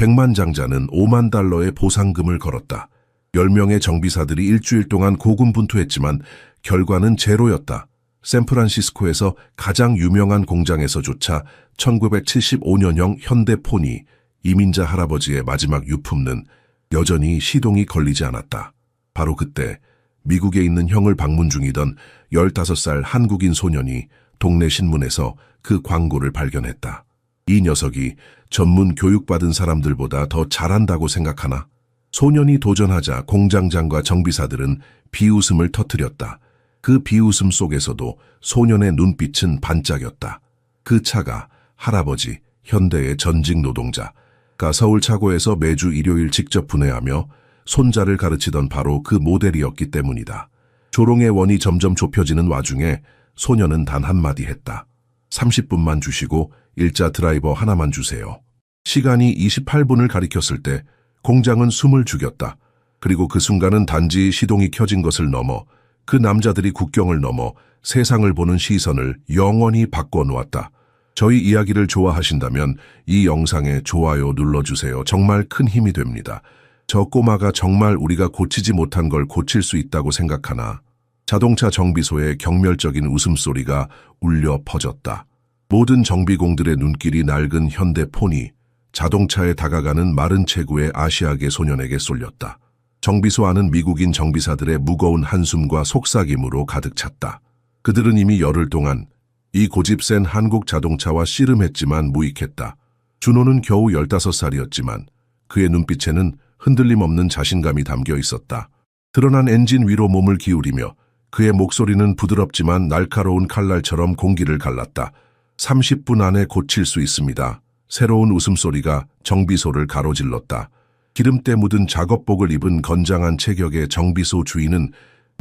백만장자는 5만 달러의 보상금을 걸었다. 10명의 정비사들이 일주일 동안 고군분투했지만 결과는 제로였다. 샌프란시스코에서 가장 유명한 공장에서조차 1975년형 현대폰이 이민자 할아버지의 마지막 유품은 여전히 시동이 걸리지 않았다. 바로 그때 미국에 있는 형을 방문 중이던 15살 한국인 소년이 동네 신문에서 그 광고를 발견했다. 이 녀석이 전문 교육받은 사람들보다 더 잘한다고 생각하나? 소년이 도전하자 공장장과 정비사들은 비웃음을 터뜨렸다. 그 비웃음 속에서도 소년의 눈빛은 반짝였다. 그 차가 할아버지, 현대의 전직 노동자가 서울 차고에서 매주 일요일 직접 분해하며 손자를 가르치던 바로 그 모델이었기 때문이다. 조롱의 원이 점점 좁혀지는 와중에 소년은 단 한마디 했다. 30분만 주시고 일자 드라이버 하나만 주세요. 시간이 28분을 가리켰을 때 공장은 숨을 죽였다. 그리고 그 순간은 단지 시동이 켜진 것을 넘어 그 남자들이 국경을 넘어 세상을 보는 시선을 영원히 바꿔놓았다. 저희 이야기를 좋아하신다면 이 영상에 좋아요 눌러주세요. 정말 큰 힘이 됩니다. 저 꼬마가 정말 우리가 고치지 못한 걸 고칠 수 있다고 생각하나? 자동차 정비소의 경멸적인 웃음소리가 울려 퍼졌다. 모든 정비공들의 눈길이 낡은 현대폰이 자동차에 다가가는 마른 체구의 아시아계 소년에게 쏠렸다. 정비소 안은 미국인 정비사들의 무거운 한숨과 속삭임으로 가득 찼다. 그들은 이미 열흘 동안 이 고집센 한국 자동차와 씨름했지만 무익했다. 준호는 겨우 15살이었지만 그의 눈빛에는 흔들림 없는 자신감이 담겨 있었다. 드러난 엔진 위로 몸을 기울이며 그의 목소리는 부드럽지만 날카로운 칼날처럼 공기를 갈랐다. 30분 안에 고칠 수 있습니다. 새로운 웃음소리가 정비소를 가로질렀다. 기름때 묻은 작업복을 입은 건장한 체격의 정비소 주인은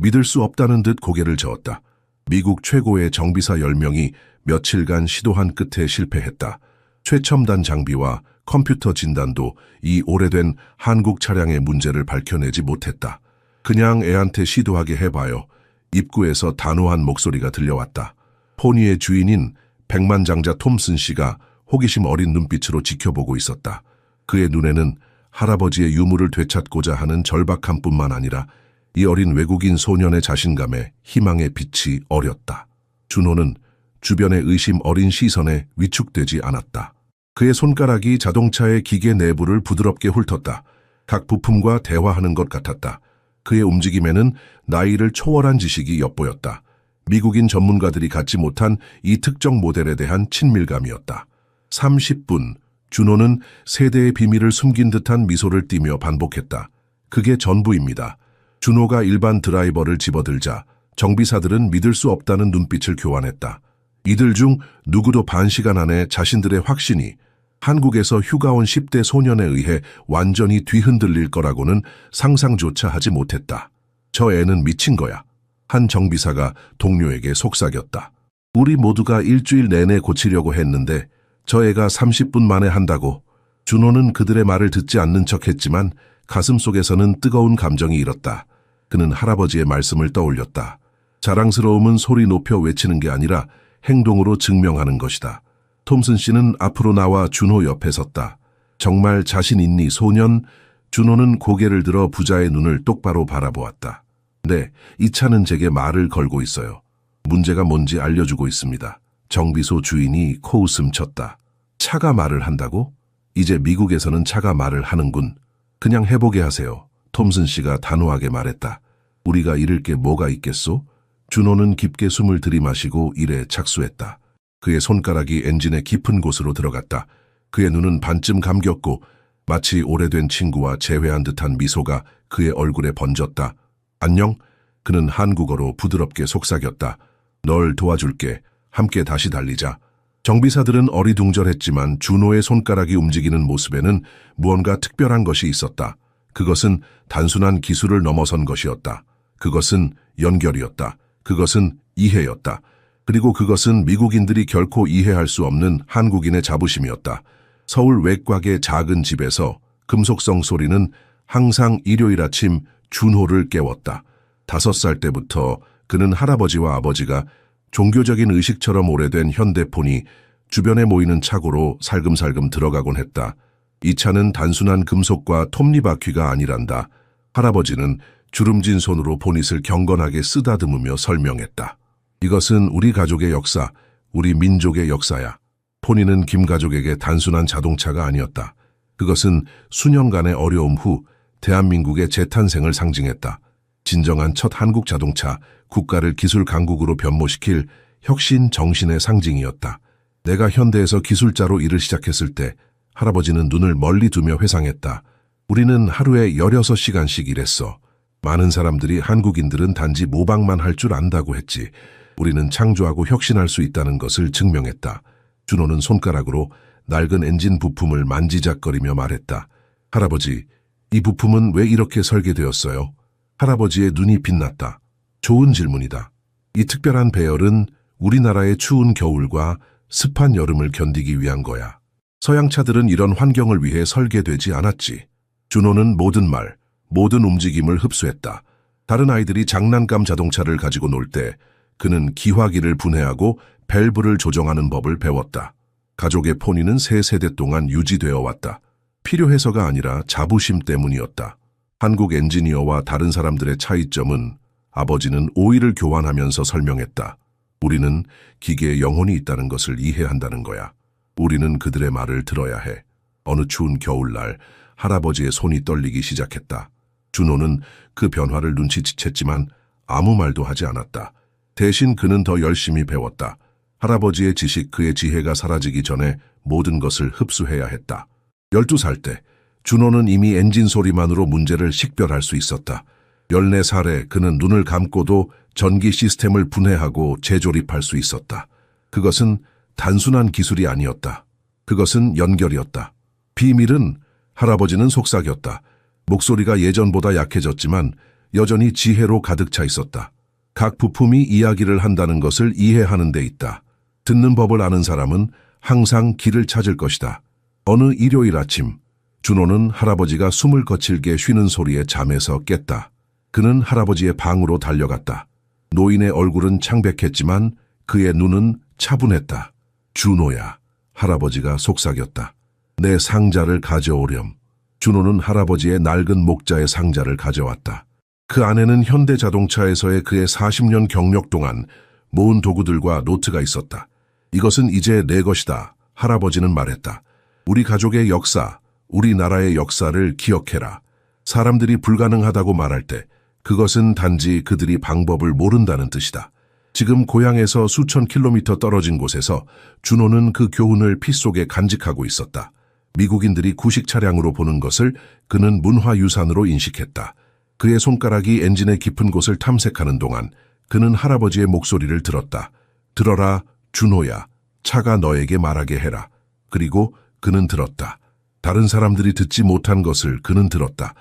믿을 수 없다는 듯 고개를 저었다. 미국 최고의 정비사 10명이 며칠간 시도한 끝에 실패했다. 최첨단 장비와 컴퓨터 진단도 이 오래된 한국 차량의 문제를 밝혀내지 못했다. 그냥 애한테 시도하게 해봐요. 입구에서 단호한 목소리가 들려왔다. 포니의 주인인 백만장자 톰슨 씨가 호기심 어린 눈빛으로 지켜보고 있었다. 그의 눈에는 할아버지의 유물을 되찾고자 하는 절박함뿐만 아니라 이 어린 외국인 소년의 자신감에 희망의 빛이 어렸다. 준호는 주변의 의심 어린 시선에 위축되지 않았다. 그의 손가락이 자동차의 기계 내부를 부드럽게 훑었다. 각 부품과 대화하는 것 같았다. 그의 움직임에는 나이를 초월한 지식이 엿보였다. 미국인 전문가들이 갖지 못한 이 특정 모델에 대한 친밀감이었다. 30분, 준호는 세대의 비밀을 숨긴 듯한 미소를 띠며 반복했다. 그게 전부입니다. 준호가 일반 드라이버를 집어들자 정비사들은 믿을 수 없다는 눈빛을 교환했다. 이들 중 누구도 반 시간 안에 자신들의 확신이 한국에서 휴가 온 10대 소년에 의해 완전히 뒤흔들릴 거라고는 상상조차 하지 못했다. 저 애는 미친 거야. 한 정비사가 동료에게 속삭였다. 우리 모두가 일주일 내내 고치려고 했는데 저 애가 30분 만에 한다고. 준호는 그들의 말을 듣지 않는 척했지만 가슴속에서는 뜨거운 감정이 일었다. 그는 할아버지의 말씀을 떠올렸다. 자랑스러움은 소리 높여 외치는 게 아니라 행동으로 증명하는 것이다. 톰슨 씨는 앞으로 나와 준호 옆에 섰다. 정말 자신 있니, 소년? 준호는 고개를 들어 부자의 눈을 똑바로 바라보았다. 네, 이 차는 제게 말을 걸고 있어요. 문제가 뭔지 알려주고 있습니다. 정비소 주인이 코웃음 쳤다. 차가 말을 한다고? 이제 미국에서는 차가 말을 하는군. 그냥 해보게 하세요. 톰슨 씨가 단호하게 말했다. 우리가 잃을 게 뭐가 있겠소? 준호는 깊게 숨을 들이마시고 일에 착수했다. 그의 손가락이 엔진의 깊은 곳으로 들어갔다. 그의 눈은 반쯤 감겼고 마치 오래된 친구와 재회한 듯한 미소가 그의 얼굴에 번졌다. 안녕? 그는 한국어로 부드럽게 속삭였다. 널 도와줄게. 함께 다시 달리자. 정비사들은 어리둥절했지만 준호의 손가락이 움직이는 모습에는 무언가 특별한 것이 있었다. 그것은 단순한 기술을 넘어선 것이었다. 그것은 연결이었다. 그것은 이해였다. 그리고 그것은 미국인들이 결코 이해할 수 없는 한국인의 자부심이었다. 서울 외곽의 작은 집에서 금속성 소리는 항상 일요일 아침 준호를 깨웠다. 5살 때부터 그는 할아버지와 아버지가 종교적인 의식처럼 오래된 현대폰이 주변에 모이는 차고로 살금살금 들어가곤 했다. 이 차는 단순한 금속과 톱니바퀴가 아니란다. 할아버지는 주름진 손으로 보닛을 경건하게 쓰다듬으며 설명했다. 이것은 우리 가족의 역사, 우리 민족의 역사야. 포니는 김 가족에게 단순한 자동차가 아니었다. 그것은 수년간의 어려움 후 대한민국의 재탄생을 상징했다. 진정한 첫 한국 자동차, 국가를 기술 강국으로 변모시킬 혁신 정신의 상징이었다. 내가 현대에서 기술자로 일을 시작했을 때 할아버지는 눈을 멀리 두며 회상했다. 우리는 하루에 16시간씩 일했어. 많은 사람들이 한국인들은 단지 모방만 할 줄 안다고 했지. 우리는 창조하고 혁신할 수 있다는 것을 증명했다. 준호는 손가락으로 낡은 엔진 부품을 만지작거리며 말했다. 할아버지, 이 부품은 왜 이렇게 설계되었어요? 할아버지의 눈이 빛났다. 좋은 질문이다. 이 특별한 배열은 우리나라의 추운 겨울과 습한 여름을 견디기 위한 거야. 서양 차들은 이런 환경을 위해 설계되지 않았지. 준호는 모든 말, 모든 움직임을 흡수했다. 다른 아이들이 장난감 자동차를 가지고 놀 때 그는 기화기를 분해하고 밸브를 조정하는 법을 배웠다. 가족의 포니는 3세대 동안 유지되어 왔다. 필요해서가 아니라 자부심 때문이었다. 한국 엔지니어와 다른 사람들의 차이점은 아버지는 오일을 교환하면서 설명했다. 우리는 기계에 영혼이 있다는 것을 이해한다는 거야. 우리는 그들의 말을 들어야 해. 어느 추운 겨울날 할아버지의 손이 떨리기 시작했다. 준호는 그 변화를 눈치챘지만 아무 말도 하지 않았다. 대신 그는 더 열심히 배웠다. 할아버지의 지식, 그의 지혜가 사라지기 전에 모든 것을 흡수해야 했다. 12살 때 준호는 이미 엔진 소리만으로 문제를 식별할 수 있었다. 14살에 그는 눈을 감고도 전기 시스템을 분해하고 재조립할 수 있었다. 그것은 단순한 기술이 아니었다. 그것은 연결이었다. 비밀은 할아버지는 속삭였다. 목소리가 예전보다 약해졌지만 여전히 지혜로 가득 차 있었다. 각 부품이 이야기를 한다는 것을 이해하는 데 있다. 듣는 법을 아는 사람은 항상 길을 찾을 것이다. 어느 일요일 아침, 준호는 할아버지가 숨을 거칠게 쉬는 소리에 잠에서 깼다. 그는 할아버지의 방으로 달려갔다. 노인의 얼굴은 창백했지만 그의 눈은 차분했다. 준호야, 할아버지가 속삭였다. 내 상자를 가져오렴. 준호는 할아버지의 낡은 목자의 상자를 가져왔다. 그 안에는 현대자동차에서의 그의 40년 경력 동안 모은 도구들과 노트가 있었다. 이것은 이제 내 것이다. 할아버지는 말했다. 우리 가족의 역사, 우리나라의 역사를 기억해라. 사람들이 불가능하다고 말할 때 그것은 단지 그들이 방법을 모른다는 뜻이다. 지금 고향에서 수천 킬로미터 떨어진 곳에서 준호는 그 교훈을 피 속에 간직하고 있었다. 미국인들이 구식 차량으로 보는 것을 그는 문화유산으로 인식했다. 그의 손가락이 엔진의 깊은 곳을 탐색하는 동안 그는 할아버지의 목소리를 들었다. 들어라, 준호야. 차가 너에게 말하게 해라. 그리고 그는 들었다. 다른 사람들이 듣지 못한 것을 그는 들었다.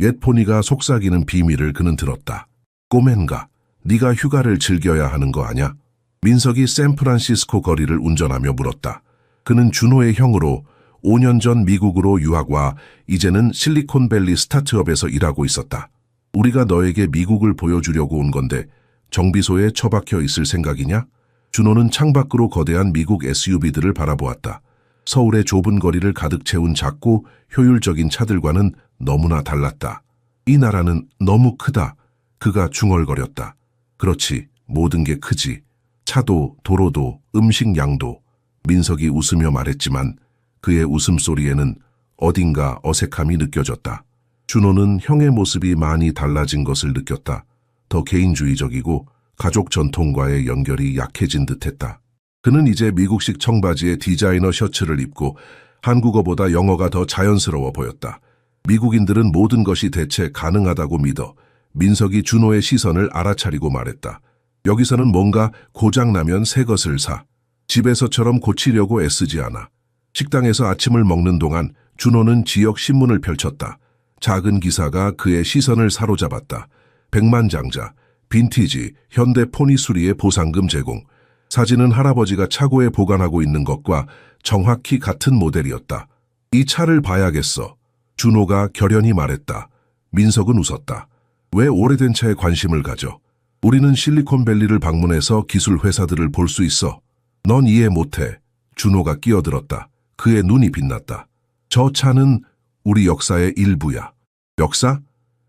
옛 포니가 속삭이는 비밀을 그는 들었다. 꼬맨가, 네가 휴가를 즐겨야 하는 거 아냐? 민석이 샌프란시스코 거리를 운전하며 물었다. 그는 준호의 형으로 5년 전 미국으로 유학 와 이제는 실리콘밸리 스타트업에서 일하고 있었다. 우리가 너에게 미국을 보여주려고 온 건데 정비소에 처박혀 있을 생각이냐? 준호는 창밖으로 거대한 미국 SUV들을 바라보았다. 서울의 좁은 거리를 가득 채운 작고 효율적인 차들과는 너무나 달랐다. 이 나라는 너무 크다. 그가 중얼거렸다. 그렇지, 모든 게 크지. 차도, 도로도, 음식 양도. 민석이 웃으며 말했지만 그의 웃음소리에는 어딘가 어색함이 느껴졌다. 준호는 형의 모습이 많이 달라진 것을 느꼈다. 더 개인주의적이고 가족 전통과의 연결이 약해진 듯했다. 그는 이제 미국식 청바지에 디자이너 셔츠를 입고 한국어보다 영어가 더 자연스러워 보였다. 미국인들은 모든 것이 대체 가능하다고 믿어 민석이 준호의 시선을 알아차리고 말했다. 여기서는 뭔가 고장나면 새 것을 사. 집에서처럼 고치려고 애쓰지 않아. 식당에서 아침을 먹는 동안 준호는 지역 신문을 펼쳤다. 작은 기사가 그의 시선을 사로잡았다. 백만장자, 빈티지, 현대 포니 수리의 보상금 제공. 사진은 할아버지가 차고에 보관하고 있는 것과 정확히 같은 모델이었다. 이 차를 봐야겠어. 준호가 결연히 말했다. 민석은 웃었다. 왜 오래된 차에 관심을 가져? 우리는 실리콘밸리를 방문해서 기술 회사들을 볼 수 있어. 넌 이해 못해. 준호가 끼어들었다. 그의 눈이 빛났다. 저 차는 우리 역사의 일부야. 역사?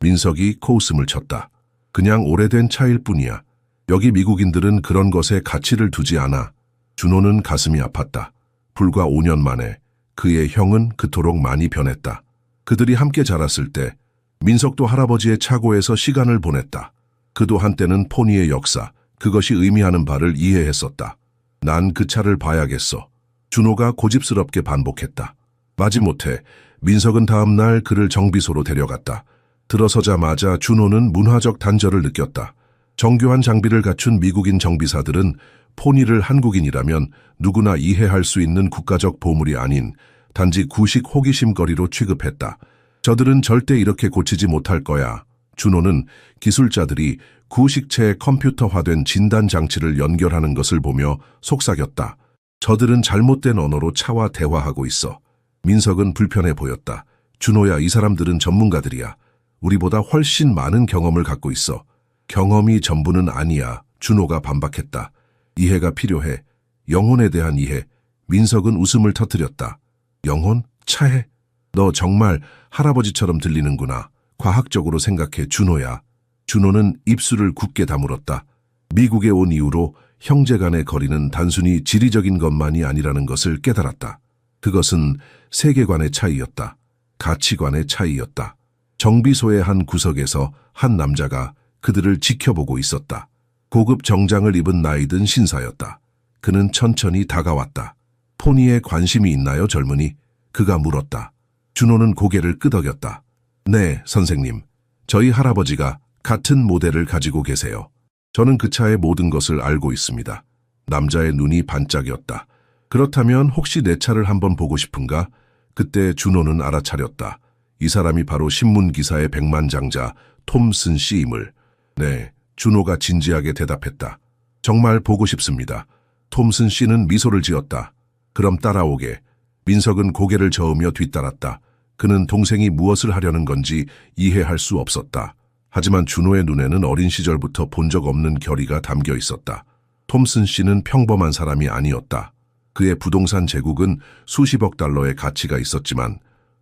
민석이 코웃음을 쳤다. 그냥 오래된 차일 뿐이야. 여기 미국인들은 그런 것에 가치를 두지 않아. 준호는 가슴이 아팠다. 불과 5년 만에 그의 형은 그토록 많이 변했다. 그들이 함께 자랐을 때 민석도 할아버지의 차고에서 시간을 보냈다. 그도 한때는 포니의 역사, 그것이 의미하는 바를 이해했었다. 난 그 차를 봐야겠어. 준호가 고집스럽게 반복했다. 마지못해 민석은 다음 날 그를 정비소로 데려갔다. 들어서자마자 준호는 문화적 단절을 느꼈다. 정교한 장비를 갖춘 미국인 정비사들은 포니를 한국인이라면 누구나 이해할 수 있는 국가적 보물이 아닌 단지 구식 호기심거리로 취급했다. 저들은 절대 이렇게 고치지 못할 거야. 준호는 기술자들이 구식체에 컴퓨터화된 진단장치를 연결하는 것을 보며 속삭였다. 저들은 잘못된 언어로 차와 대화하고 있어. 민석은 불편해 보였다. 준호야, 이 사람들은 전문가들이야. 우리보다 훨씬 많은 경험을 갖고 있어. 경험이 전부는 아니야. 준호가 반박했다. 이해가 필요해. 영혼에 대한 이해. 민석은 웃음을 터뜨렸다. 영혼? 차해? 너 정말 할아버지처럼 들리는구나. 과학적으로 생각해, 준호야. 준호는 입술을 굳게 다물었다. 미국에 온 이후로 형제 간의 거리는 단순히 지리적인 것만이 아니라는 것을 깨달았다. 그것은 세계관의 차이였다. 가치관의 차이였다. 정비소의 한 구석에서 한 남자가 그들을 지켜보고 있었다. 고급 정장을 입은 나이든 신사였다. 그는 천천히 다가왔다. 포니에 관심이 있나요, 젊은이? 그가 물었다. 준호는 고개를 끄덕였다. 네, 선생님. 저희 할아버지가 같은 모델을 가지고 계세요. 저는 그 차의 모든 것을 알고 있습니다. 남자의 눈이 반짝였다. 그렇다면 혹시 내 차를 한번 보고 싶은가? 그때 준호는 알아차렸다. 이 사람이 바로 신문기사의 백만장자 톰슨 씨임을. 네, 준호가 진지하게 대답했다. 정말 보고 싶습니다. 톰슨 씨는 미소를 지었다. 그럼 따라오게. 민석은 고개를 저으며 뒤따랐다. 그는 동생이 무엇을 하려는 건지 이해할 수 없었다. 하지만 준호의 눈에는 어린 시절부터 본 적 없는 결의가 담겨 있었다. 톰슨 씨는 평범한 사람이 아니었다. 그의 부동산 제국은 수십억 달러의 가치가 있었지만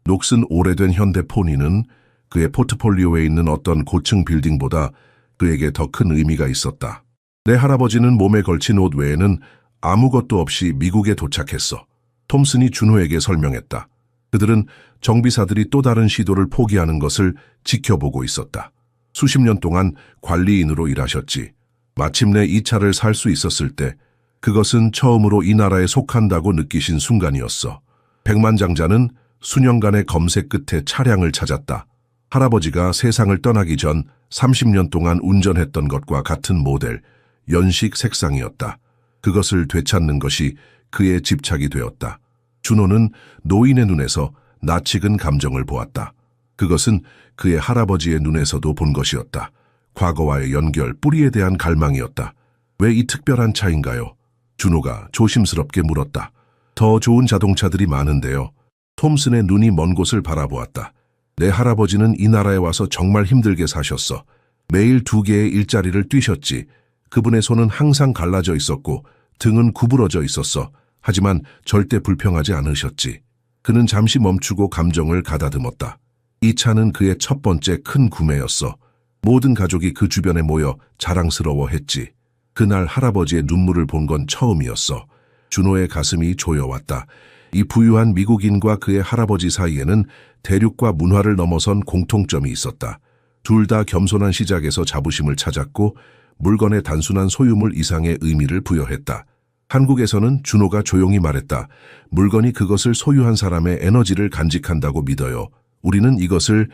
녹슨 오래된 현대 포니는 그의 포트폴리오에 있는 어떤 고층 빌딩보다 그에게 더 큰 의미가 있었다. 내 할아버지는 몸에 걸친 옷 외에는 아무것도 없이 미국에 도착했어. 톰슨이 준호에게 설명했다. 그들은 정비사들이 또 다른 시도를 포기하는 것을 지켜보고 있었다. 수십 년 동안 관리인으로 일하셨지. 마침내 이 차를 살 수 있었을 때 그것은 처음으로 이 나라에 속한다고 느끼신 순간이었어. 백만장자는 수년간의 검색 끝에 차량을 찾았다. 할아버지가 세상을 떠나기 전 30년 동안 운전했던 것과 같은 모델, 연식 색상이었다. 그것을 되찾는 것이 그의 집착이 되었다. 준호는 노인의 눈에서 낯익은 감정을 보았다. 그것은 그의 할아버지의 눈에서도 본 것이었다. 과거와의 연결, 뿌리에 대한 갈망이었다. 왜 이 특별한 차인가요? 준호가 조심스럽게 물었다. 더 좋은 자동차들이 많은데요. 톰슨의 눈이 먼 곳을 바라보았다. 내 할아버지는 이 나라에 와서 정말 힘들게 사셨어. 매일 2개의 일자리를 뛰셨지. 그분의 손은 항상 갈라져 있었고 등은 구부러져 있었어. 하지만 절대 불평하지 않으셨지. 그는 잠시 멈추고 감정을 가다듬었다. 이 차는 그의 첫 번째 큰 구매였어. 모든 가족이 그 주변에 모여 자랑스러워했지. 그날 할아버지의 눈물을 본 건 처음이었어. 준호의 가슴이 조여왔다. 이 부유한 미국인과 그의 할아버지 사이에는 대륙과 문화를 넘어선 공통점이 있었다. 둘 다 겸손한 시작에서 자부심을 찾았고 물건의 단순한 소유물 이상의 의미를 부여했다. 한국에서는 준호가 조용히 말했다. 물건이 그것을 소유한 사람의 에너지를 간직한다고 믿어요. 우리는 이것을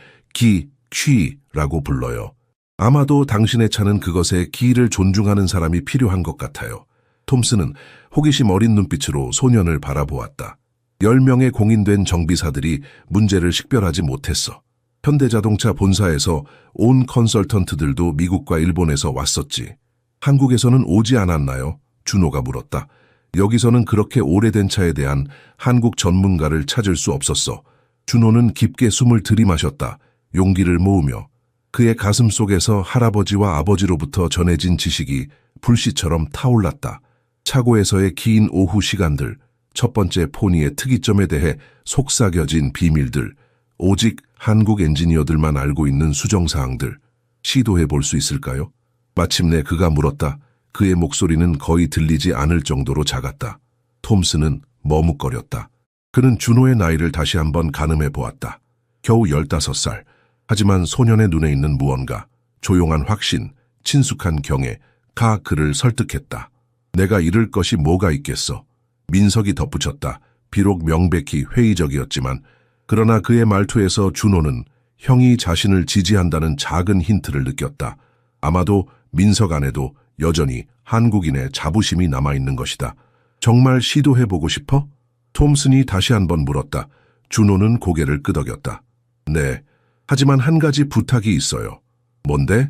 귀라고 불러요. 아마도 당신의 차는 그것의 기를 존중하는 사람이 필요한 것 같아요. 톰슨은 호기심 어린 눈빛으로 소년을 바라보았다. 10명의 공인된 정비사들이 문제를 식별하지 못했어. 현대자동차 본사에서 온 컨설턴트들도 미국과 일본에서 왔었지. 한국에서는 오지 않았나요? 준호가 물었다. 여기서는 그렇게 오래된 차에 대한 한국 전문가를 찾을 수 없었어. 준호는 깊게 숨을 들이마셨다. 용기를 모으며. 그의 가슴 속에서 할아버지와 아버지로부터 전해진 지식이 불씨처럼 타올랐다. 차고에서의 긴 오후 시간들, 첫 번째 포니의 특이점에 대해 속삭여진 비밀들, 오직 한국 엔지니어들만 알고 있는 수정사항들, 시도해 볼 수 있을까요? 마침내 그가 물었다. 그의 목소리는 거의 들리지 않을 정도로 작았다. 톰스는 머뭇거렸다. 그는 준호의 나이를 다시 한번 가늠해 보았다. 겨우 15살. 하지만 소년의 눈에 있는 무언가, 조용한 확신, 친숙한 경애가 그를 설득했다. 내가 잃을 것이 뭐가 있겠어. 민석이 덧붙였다. 비록 명백히 회의적이었지만 그러나 그의 말투에서 준호는 형이 자신을 지지한다는 작은 힌트를 느꼈다. 아마도 민석 안에도 여전히 한국인의 자부심이 남아있는 것이다. 정말 시도해보고 싶어? 톰슨이 다시 한번 물었다. 준호는 고개를 끄덕였다. 네, 하지만 한 가지 부탁이 있어요. 뭔데?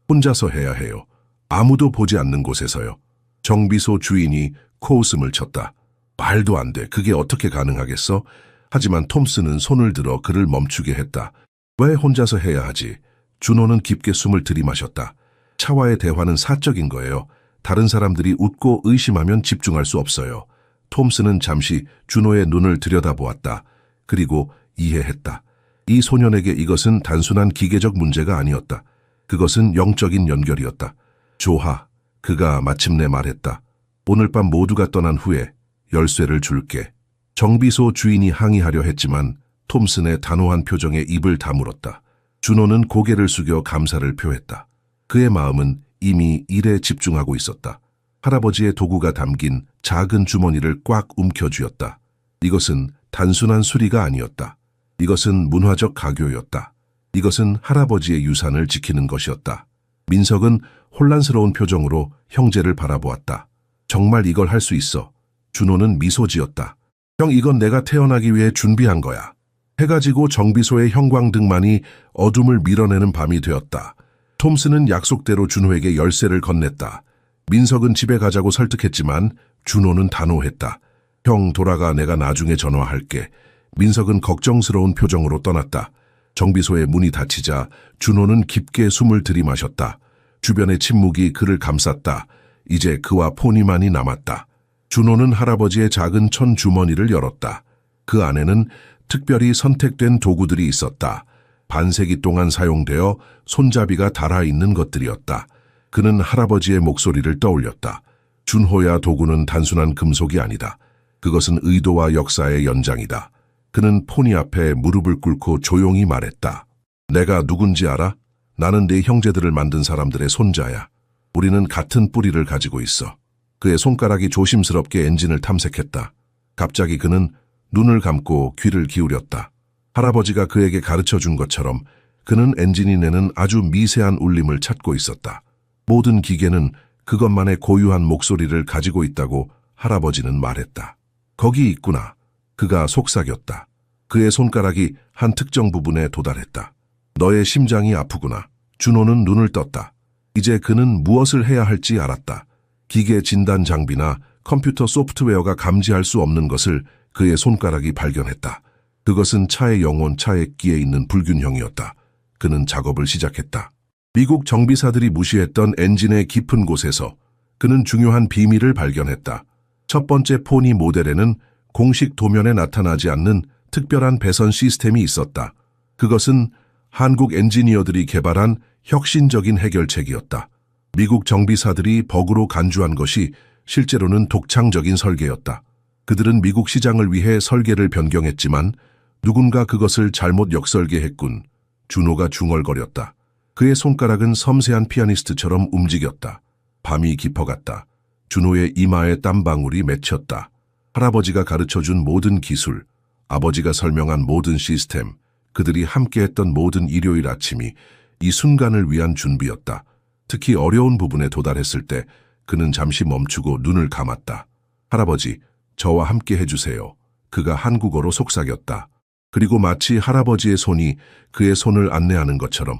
혼자서 해야 해요. 아무도 보지 않는 곳에서요. 정비소 주인이 코웃음을 쳤다. 말도 안 돼. 그게 어떻게 가능하겠어? 하지만 톰슨은 손을 들어 그를 멈추게 했다. 왜 혼자서 해야 하지? 준호는 깊게 숨을 들이마셨다. 차와의 대화는 사적인 거예요. 다른 사람들이 웃고 의심하면 집중할 수 없어요. 톰슨은 잠시 준호의 눈을 들여다보았다. 그리고 이해했다. 이 소년에게 이것은 단순한 기계적 문제가 아니었다. 그것은 영적인 연결이었다. 조하, 그가 마침내 말했다. 오늘 밤 모두가 떠난 후에 열쇠를 줄게. 정비소 주인이 항의하려 했지만 톰슨의 단호한 표정에 입을 다물었다. 준호는 고개를 숙여 감사를 표했다. 그의 마음은 이미 일에 집중하고 있었다. 할아버지의 도구가 담긴 작은 주머니를 꽉 움켜쥐었다. 이것은 단순한 수리가 아니었다. 이것은 문화적 가교였다. 이것은 할아버지의 유산을 지키는 것이었다. 민석은 혼란스러운 표정으로 형제를 바라보았다. 정말 이걸 할 수 있어. 준호는 미소 지었다. 형, 이건 내가 태어나기 위해 준비한 거야. 해가 지고 정비소의 형광등만이 어둠을 밀어내는 밤이 되었다. 톰슨은 약속대로 준호에게 열쇠를 건넸다. 민석은 집에 가자고 설득했지만 준호는 단호했다. 형, 돌아가. 내가 나중에 전화할게. 민석은 걱정스러운 표정으로 떠났다. 정비소의 문이 닫히자 준호는 깊게 숨을 들이마셨다. 주변의 침묵이 그를 감쌌다. 이제 그와 포니만이 남았다. 준호는 할아버지의 작은 천 주머니를 열었다. 그 안에는 특별히 선택된 도구들이 있었다. 반세기 동안 사용되어 손잡이가 달아있는 것들이었다. 그는 할아버지의 목소리를 떠올렸다. 준호야, 도구는 단순한 금속이 아니다. 그것은 의도와 역사의 연장이다. 그는 포니 앞에 무릎을 꿇고 조용히 말했다. 내가 누군지 알아? 나는 네 형제들을 만든 사람들의 손자야. 우리는 같은 뿌리를 가지고 있어. 그의 손가락이 조심스럽게 엔진을 탐색했다. 갑자기 그는 눈을 감고 귀를 기울였다. 할아버지가 그에게 가르쳐준 것처럼 그는 엔진이 내는 아주 미세한 울림을 찾고 있었다. 모든 기계는 그것만의 고유한 목소리를 가지고 있다고 할아버지는 말했다. 거기 있구나. 그가 속삭였다. 그의 손가락이 한 특정 부분에 도달했다. 너의 심장이 아프구나. 준호는 눈을 떴다. 이제 그는 무엇을 해야 할지 알았다. 기계 진단 장비나 컴퓨터 소프트웨어가 감지할 수 없는 것을 그의 손가락이 발견했다. 그것은 차의 영혼, 차액기에 있는 불균형이었다. 그는 작업을 시작했다. 미국 정비사들이 무시했던 엔진의 깊은 곳에서 그는 중요한 비밀을 발견했다. 첫 번째 포니 모델에는 공식 도면에 나타나지 않는 특별한 배선 시스템이 있었다. 그것은 한국 엔지니어들이 개발한 혁신적인 해결책이었다. 미국 정비사들이 버그로 간주한 것이 실제로는 독창적인 설계였다. 그들은 미국 시장을 위해 설계를 변경했지만 누군가 그것을 잘못 역설계했군. 준호가 중얼거렸다. 그의 손가락은 섬세한 피아니스트처럼 움직였다. 밤이 깊어갔다. 준호의 이마에 땀방울이 맺혔다. 할아버지가 가르쳐준 모든 기술, 아버지가 설명한 모든 시스템, 그들이 함께했던 모든 일요일 아침이 이 순간을 위한 준비였다. 특히 어려운 부분에 도달했을 때 그는 잠시 멈추고 눈을 감았다. 할아버지, 저와 함께 해주세요. 그가 한국어로 속삭였다. 그리고 마치 할아버지의 손이 그의 손을 안내하는 것처럼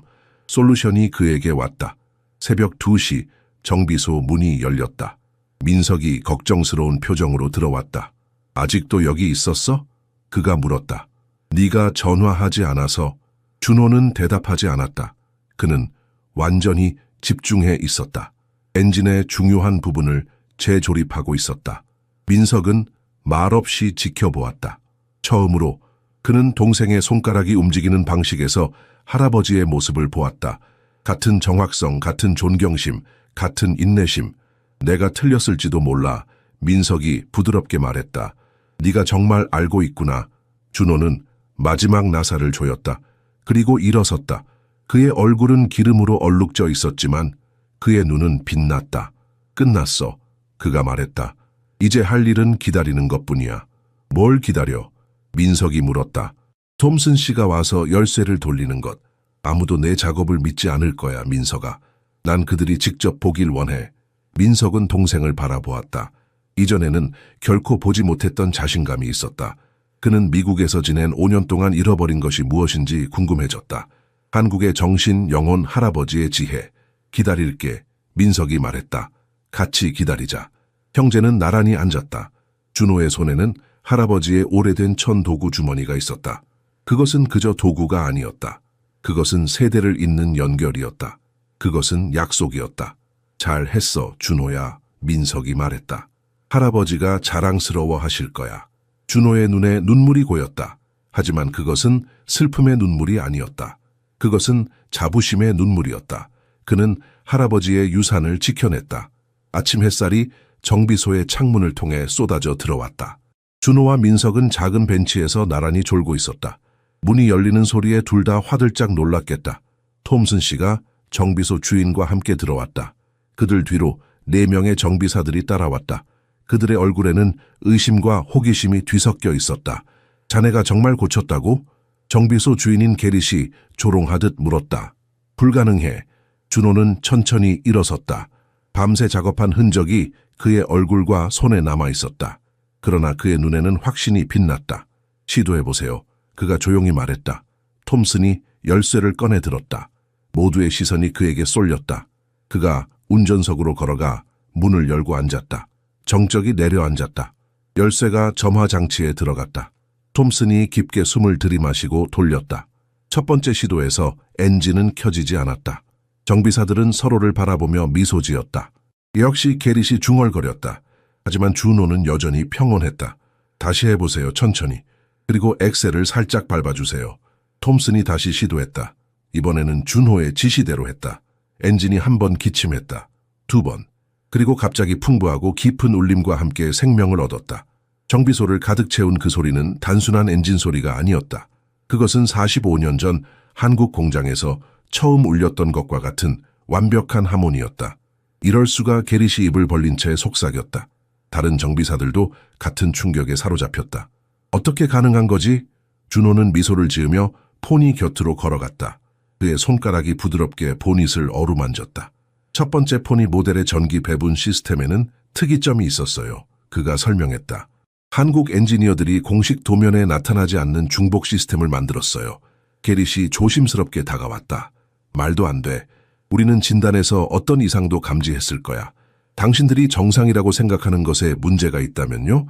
솔루션이 그에게 왔다. 새벽 2시 정비소 문이 열렸다. 민석이 걱정스러운 표정으로 들어왔다. 아직도 여기 있었어? 그가 물었다. 네가 전화하지 않아서. 준호는 대답하지 않았다. 그는 완전히 집중해 있었다. 엔진의 중요한 부분을 재조립하고 있었다. 민석은 말없이 지켜보았다. 처음으로 그는 동생의 손가락이 움직이는 방식에서 할아버지의 모습을 보았다. 같은 정확성, 같은 존경심, 같은 인내심. 내가 틀렸을지도 몰라. 민석이 부드럽게 말했다. 네가 정말 알고 있구나. 준호는 마지막 나사를 조였다. 그리고 일어섰다. 그의 얼굴은 기름으로 얼룩져 있었지만 그의 눈은 빛났다. 끝났어. 그가 말했다. 이제 할 일은 기다리는 것뿐이야. 뭘 기다려? 민석이 물었다. 톰슨 씨가 와서 열쇠를 돌리는 것. 아무도 내 작업을 믿지 않을 거야, 민석아. 난 그들이 직접 보길 원해. 민석은 동생을 바라보았다. 이전에는 결코 보지 못했던 자신감이 있었다. 그는 미국에서 지낸 5년 동안 잃어버린 것이 무엇인지 궁금해졌다. 한국의 정신, 영혼, 할아버지의 지혜. 기다릴게. 민석이 말했다. 같이 기다리자. 형제는 나란히 앉았다. 준호의 손에는 할아버지의 오래된 천 도구 주머니가 있었다. 그것은 그저 도구가 아니었다. 그것은 세대를 잇는 연결이었다. 그것은 약속이었다. 잘했어, 준호야. 민석이 말했다. 할아버지가 자랑스러워 하실 거야. 준호의 눈에 눈물이 고였다. 하지만 그것은 슬픔의 눈물이 아니었다. 그것은 자부심의 눈물이었다. 그는 할아버지의 유산을 지켜냈다. 아침 햇살이 정비소의 창문을 통해 쏟아져 들어왔다. 준호와 민석은 작은 벤치에서 나란히 졸고 있었다. 문이 열리는 소리에 둘 다 화들짝 놀랐겠다. 톰슨 씨가 정비소 주인과 함께 들어왔다. 그들 뒤로 4명의 정비사들이 따라왔다. 그들의 얼굴에는 의심과 호기심이 뒤섞여 있었다. 자네가 정말 고쳤다고? 정비소 주인인 게릿이 조롱하듯 물었다. 불가능해. 준호는 천천히 일어섰다. 밤새 작업한 흔적이 그의 얼굴과 손에 남아 있었다. 그러나 그의 눈에는 확신이 빛났다. 시도해보세요. 그가 조용히 말했다. 톰슨이 열쇠를 꺼내 들었다. 모두의 시선이 그에게 쏠렸다. 그가 운전석으로 걸어가 문을 열고 앉았다. 정적이 내려앉았다. 열쇠가 점화장치에 들어갔다. 톰슨이 깊게 숨을 들이마시고 돌렸다. 첫 번째 시도에서 엔진은 켜지지 않았다. 정비사들은 서로를 바라보며 미소 지었다. 역시 게릿이 중얼거렸다. 하지만 준호는 여전히 평온했다. 다시 해보세요, 천천히. 그리고 엑셀을 살짝 밟아주세요. 톰슨이 다시 시도했다. 이번에는 준호의 지시대로 했다. 엔진이 한 번 기침했다. 2번. 그리고 갑자기 풍부하고 깊은 울림과 함께 생명을 얻었다. 정비소를 가득 채운 그 소리는 단순한 엔진 소리가 아니었다. 그것은 45년 전 한국 공장에서 처음 울렸던 것과 같은 완벽한 하모니였다. 이럴 수가. 게릿이 입을 벌린 채 속삭였다. 다른 정비사들도 같은 충격에 사로잡혔다. 어떻게 가능한 거지? 준호는 미소를 지으며 포니 곁으로 걸어갔다. 그의 손가락이 부드럽게 보닛을 어루만졌다. 첫 번째 포니 모델의 전기 배분 시스템에는 특이점이 있었어요. 그가 설명했다. 한국 엔지니어들이 공식 도면에 나타나지 않는 중복 시스템을 만들었어요. 게릿이 조심스럽게 다가왔다. 말도 안 돼. 우리는 진단에서 어떤 이상도 감지했을 거야. 당신들이 정상이라고 생각하는 것에 문제가 있다면요?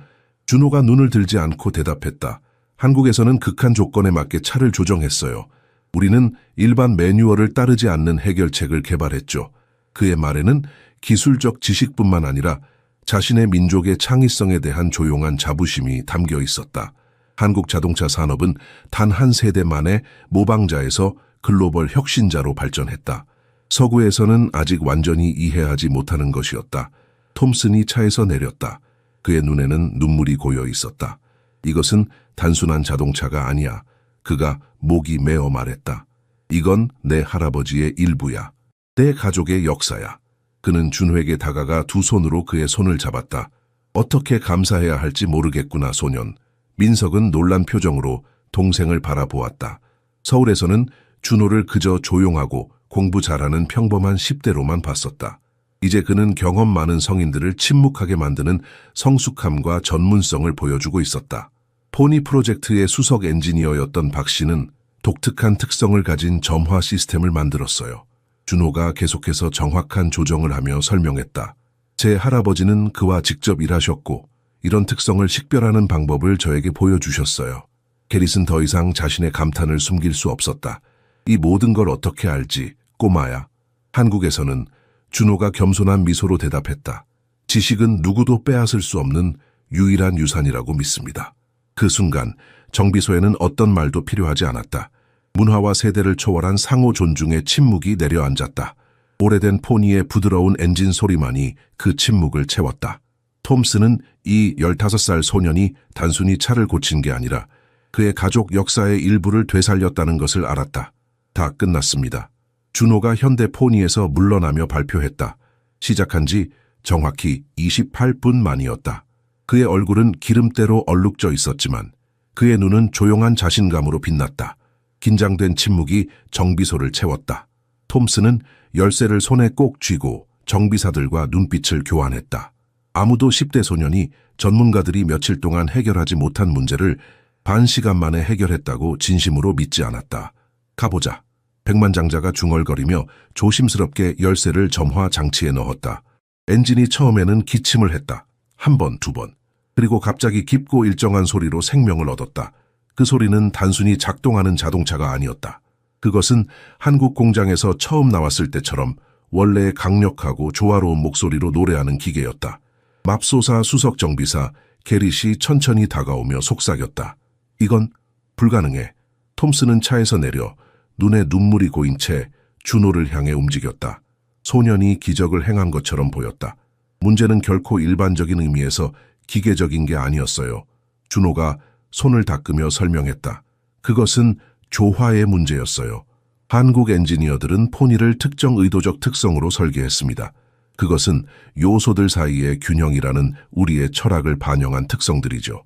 준호가 눈을 들지 않고 대답했다. 한국에서는 극한 조건에 맞게 차를 조정했어요. 우리는 일반 매뉴얼을 따르지 않는 해결책을 개발했죠. 그의 말에는 기술적 지식뿐만 아니라 자신의 민족의 창의성에 대한 조용한 자부심이 담겨 있었다. 한국 자동차 산업은 단 한 세대 만에 모방자에서 글로벌 혁신자로 발전했다. 서구에서는 아직 완전히 이해하지 못하는 것이었다. 톰슨이 차에서 내렸다. 그의 눈에는 눈물이 고여 있었다. 이것은 단순한 자동차가 아니야. 그가 목이 메어 말했다. 이건 내 할아버지의 일부야. 내 가족의 역사야. 그는 준호에게 다가가 두 손으로 그의 손을 잡았다. 어떻게 감사해야 할지 모르겠구나, 소년. 민석은 놀란 표정으로 동생을 바라보았다. 서울에서는 준호를 그저 조용하고 공부 잘하는 평범한 10대로만 봤었다. 이제 그는 경험 많은 성인들을 침묵하게 만드는 성숙함과 전문성을 보여주고 있었다. 포니 프로젝트의 수석 엔지니어였던 박 씨는 독특한 특성을 가진 점화 시스템을 만들었어요. 준호가 계속해서 정확한 조정을 하며 설명했다. 제 할아버지는 그와 직접 일하셨고 이런 특성을 식별하는 방법을 저에게 보여주셨어요. 게릿은 더 이상 자신의 감탄을 숨길 수 없었다. 이 모든 걸 어떻게 알지, 꼬마야? 한국에서는 준호가 겸손한 미소로 대답했다. 지식은 누구도 빼앗을 수 없는 유일한 유산이라고 믿습니다. 그 순간 정비소에는 어떤 말도 필요하지 않았다. 문화와 세대를 초월한 상호 존중의 침묵이 내려앉았다. 오래된 포니의 부드러운 엔진 소리만이 그 침묵을 채웠다. 톰스는 이 15살 소년이 단순히 차를 고친 게 아니라 그의 가족 역사의 일부를 되살렸다는 것을 알았다. 다 끝났습니다. 준호가 현대 포니에서 물러나며 발표했다. 시작한 지 정확히 28분 만이었다. 그의 얼굴은 기름때로 얼룩져 있었지만 그의 눈은 조용한 자신감으로 빛났다. 긴장된 침묵이 정비소를 채웠다. 톰스는 열쇠를 손에 꼭 쥐고 정비사들과 눈빛을 교환했다. 아무도 10대 소년이 전문가들이 며칠 동안 해결하지 못한 문제를 반 시간 만에 해결했다고 진심으로 믿지 않았다. 가보자. 백만장자가 중얼거리며 조심스럽게 열쇠를 점화 장치에 넣었다. 엔진이 처음에는 기침을 했다. 한 번, 두 번. 그리고 갑자기 깊고 일정한 소리로 생명을 얻었다. 그 소리는 단순히 작동하는 자동차가 아니었다. 그것은 한국 공장에서 처음 나왔을 때처럼 원래의 강력하고 조화로운 목소리로 노래하는 기계였다. 맙소사 수석 정비사 게릿이 천천히 다가오며 속삭였다. 이건 불가능해. 톰스는 차에서 내려 눈에 눈물이 고인 채 준호를 향해 움직였다. 소년이 기적을 행한 것처럼 보였다. 문제는 결코 일반적인 의미에서 기계적인 게 아니었어요. 준호가 손을 닦으며 설명했다. 그것은 조화의 문제였어요. 한국 엔지니어들은 포니를 특정 의도적 특성으로 설계했습니다. 그것은 요소들 사이의 균형이라는 우리의 철학을 반영한 특성들이죠.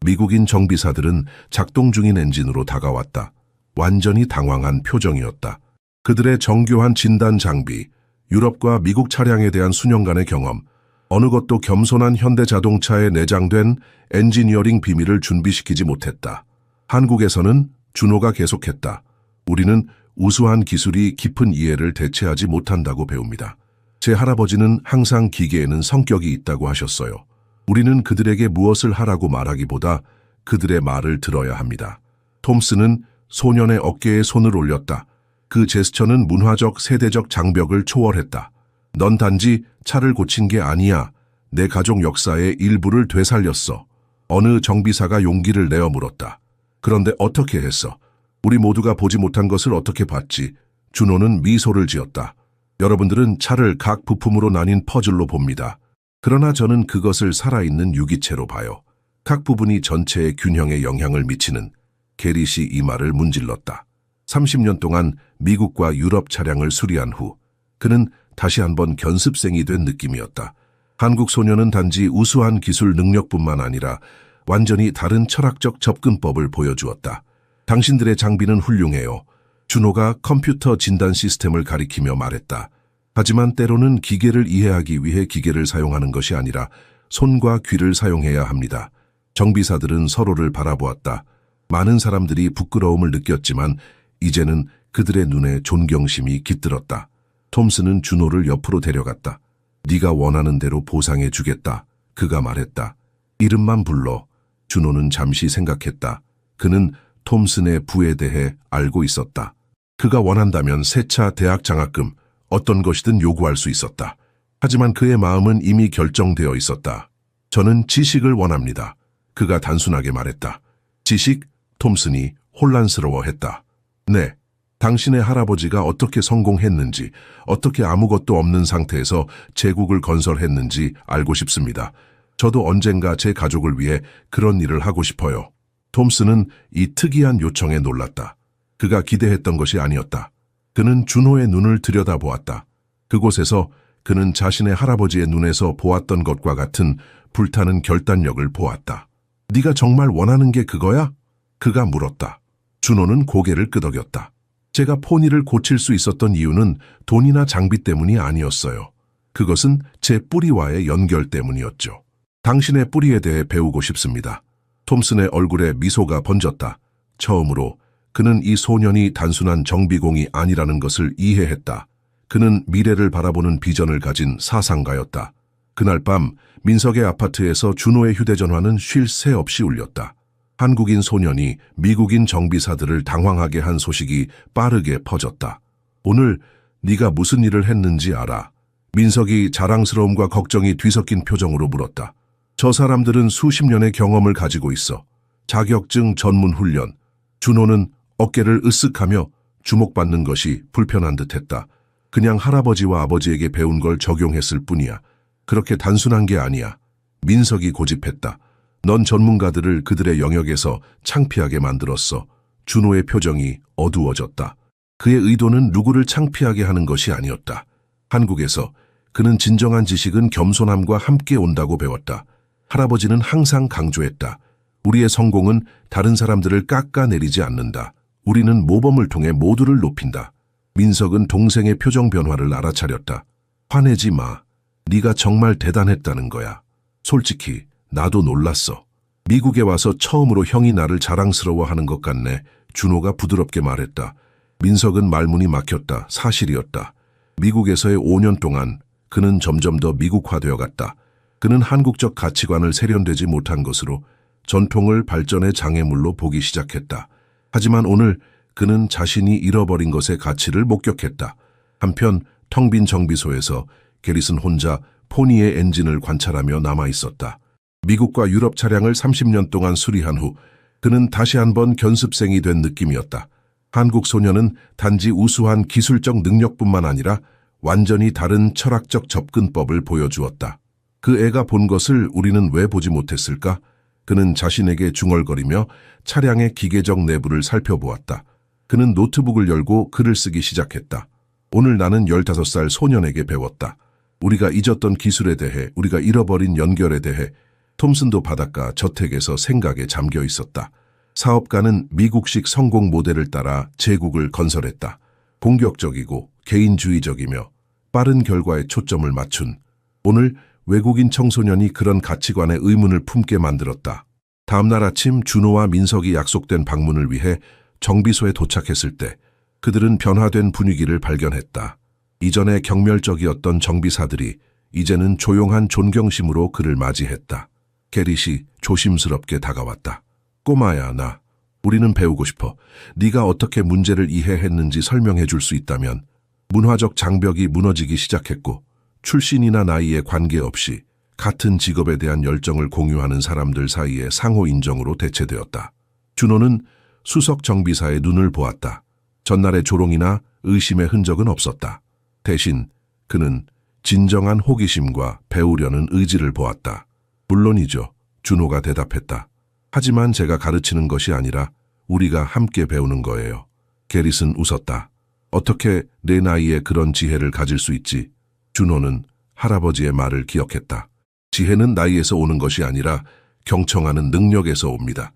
미국인 정비사들은 작동 중인 엔진으로 다가왔다. 완전히 당황한 표정이었다. 그들의 정교한 진단 장비, 유럽과 미국 차량에 대한 수년간의 경험, 어느 것도 겸손한 현대 자동차에 내장된 엔지니어링 비밀을 준비시키지 못했다. 한국에서는 준호가 계속했다. 우리는 우수한 기술이 깊은 이해를 대체하지 못한다고 배웁니다. 제 할아버지는 항상 기계에는 성격이 있다고 하셨어요. 우리는 그들에게 무엇을 하라고 말하기보다 그들의 말을 들어야 합니다. 톰스는 소년의 어깨에 손을 올렸다. 그 제스처는 문화적, 세대적 장벽을 초월했다. 넌 단지 차를 고친 게 아니야. 내 가족 역사의 일부를 되살렸어. 어느 정비사가 용기를 내어 물었다. 그런데 어떻게 했어? 우리 모두가 보지 못한 것을 어떻게 봤지? 준호는 미소를 지었다. 여러분들은 차를 각 부품으로 나뉜 퍼즐로 봅니다. 그러나 저는 그것을 살아있는 유기체로 봐요. 각 부분이 전체의 균형에 영향을 미치는. 게릿이 이 말을 문질렀다. 30년 동안 미국과 유럽 차량을 수리한 후 그는 다시 한번 견습생이 된 느낌이었다. 한국 소녀는 단지 우수한 기술 능력뿐만 아니라 완전히 다른 철학적 접근법을 보여주었다. 당신들의 장비는 훌륭해요. 준호가 컴퓨터 진단 시스템을 가리키며 말했다. 하지만 때로는 기계를 이해하기 위해 기계를 사용하는 것이 아니라 손과 귀를 사용해야 합니다. 정비사들은 서로를 바라보았다. 많은 사람들이 부끄러움을 느꼈지만 이제는 그들의 눈에 존경심이 깃들었다. 톰스는 준호를 옆으로 데려갔다. 네가 원하는 대로 보상해 주겠다. 그가 말했다. 이름만 불러. 준호는 잠시 생각했다. 그는 톰슨의 부에 대해 알고 있었다. 그가 원한다면 새 차 대학 장학금, 어떤 것이든 요구할 수 있었다. 하지만 그의 마음은 이미 결정되어 있었다. 저는 지식을 원합니다. 그가 단순하게 말했다. 지식? 톰슨이 혼란스러워했다. 네, 당신의 할아버지가 어떻게 성공했는지, 어떻게 아무것도 없는 상태에서 제국을 건설했는지 알고 싶습니다. 저도 언젠가 제 가족을 위해 그런 일을 하고 싶어요. 톰슨은 이 특이한 요청에 놀랐다. 그가 기대했던 것이 아니었다. 그는 준호의 눈을 들여다보았다. 그곳에서 그는 자신의 할아버지의 눈에서 보았던 것과 같은 불타는 결단력을 보았다. 네가 정말 원하는 게 그거야? 그가 물었다. 준호는 고개를 끄덕였다. 제가 포니를 고칠 수 있었던 이유는 돈이나 장비 때문이 아니었어요. 그것은 제 뿌리와의 연결 때문이었죠. 당신의 뿌리에 대해 배우고 싶습니다. 톰슨의 얼굴에 미소가 번졌다. 처음으로 그는 이 소년이 단순한 정비공이 아니라는 것을 이해했다. 그는 미래를 바라보는 비전을 가진 사상가였다. 그날 밤 민석의 아파트에서 준호의 휴대전화는 쉴 새 없이 울렸다. 한국인 소년이 미국인 정비사들을 당황하게 한 소식이 빠르게 퍼졌다. 오늘 네가 무슨 일을 했는지 알아? 민석이 자랑스러움과 걱정이 뒤섞인 표정으로 물었다. 저 사람들은 수십 년의 경험을 가지고 있어. 자격증 전문 훈련. 준호는 어깨를 으쓱하며 주목받는 것이 불편한 듯했다. 그냥 할아버지와 아버지에게 배운 걸 적용했을 뿐이야. 그렇게 단순한 게 아니야. 민석이 고집했다. 넌 전문가들을 그들의 영역에서 창피하게 만들었어. 준호의 표정이 어두워졌다. 그의 의도는 누구를 창피하게 하는 것이 아니었다. 한국에서 그는 진정한 지식은 겸손함과 함께 온다고 배웠다. 할아버지는 항상 강조했다. 우리의 성공은 다른 사람들을 깎아내리지 않는다. 우리는 모범을 통해 모두를 높인다. 민석은 동생의 표정 변화를 알아차렸다. 화내지 마. 네가 정말 대단했다는 거야. 솔직히 나도 놀랐어. 미국에 와서 처음으로 형이 나를 자랑스러워하는 것 같네. 준호가 부드럽게 말했다. 민석은 말문이 막혔다. 사실이었다. 미국에서의 5년 동안 그는 점점 더 미국화되어 갔다. 그는 한국적 가치관을 세련되지 못한 것으로 전통을 발전의 장애물로 보기 시작했다. 하지만 오늘 그는 자신이 잃어버린 것의 가치를 목격했다. 한편 텅 빈 정비소에서 게릿은 혼자 포니의 엔진을 관찰하며 남아있었다. 미국과 유럽 차량을 30년 동안 수리한 후 그는 다시 한번 견습생이 된 느낌이었다. 한국 소녀는 단지 우수한 기술적 능력뿐만 아니라 완전히 다른 철학적 접근법을 보여주었다. 그 애가 본 것을 우리는 왜 보지 못했을까? 그는 자신에게 중얼거리며 차량의 기계적 내부를 살펴보았다. 그는 노트북을 열고 글을 쓰기 시작했다. 오늘 나는 15살 소년에게 배웠다. 우리가 잊었던 기술에 대해, 우리가 잃어버린 연결에 대해. 톰슨도 바닷가 저택에서 생각에 잠겨 있었다. 사업가는 미국식 성공 모델을 따라 제국을 건설했다. 공격적이고 개인주의적이며 빠른 결과에 초점을 맞춘. 오늘 외국인 청소년이 그런 가치관에 의문을 품게 만들었다. 다음날 아침 준호와 민석이 약속된 방문을 위해 정비소에 도착했을 때 그들은 변화된 분위기를 발견했다. 이전에 경멸적이었던 정비사들이 이제는 조용한 존경심으로 그를 맞이했다. 게릿이 조심스럽게 다가왔다. 꼬마야, 우리는 배우고 싶어. 네가 어떻게 문제를 이해했는지 설명해 줄 수 있다면. 문화적 장벽이 무너지기 시작했고 출신이나 나이에 관계없이 같은 직업에 대한 열정을 공유하는 사람들 사이의 상호 인정으로 대체되었다. 준호는 수석 정비사의 눈을 보았다. 전날의 조롱이나 의심의 흔적은 없었다. 대신 그는 진정한 호기심과 배우려는 의지를 보았다. 물론이죠. 준호가 대답했다. 하지만 제가 가르치는 것이 아니라 우리가 함께 배우는 거예요. 게릿은 웃었다. 어떻게 내 나이에 그런 지혜를 가질 수 있지? 준호는 할아버지의 말을 기억했다. 지혜는 나이에서 오는 것이 아니라 경청하는 능력에서 옵니다.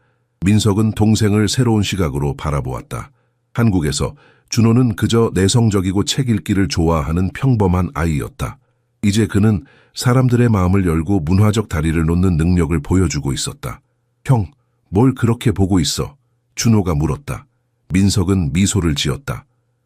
민석은 동생을 새로운 시각으로 바라보았다. 한국에서 준호는 그저 내성적이고 책 읽기를 좋아하는 평범한 아이였다. 이제 그는 사람들의 마음을 열고 문화적 다리를 놓는 능력을 보여주고 있었다. 형, 뭘 그렇게 보고 있어? 준호가 물었다. 민석은 미소를 지었다.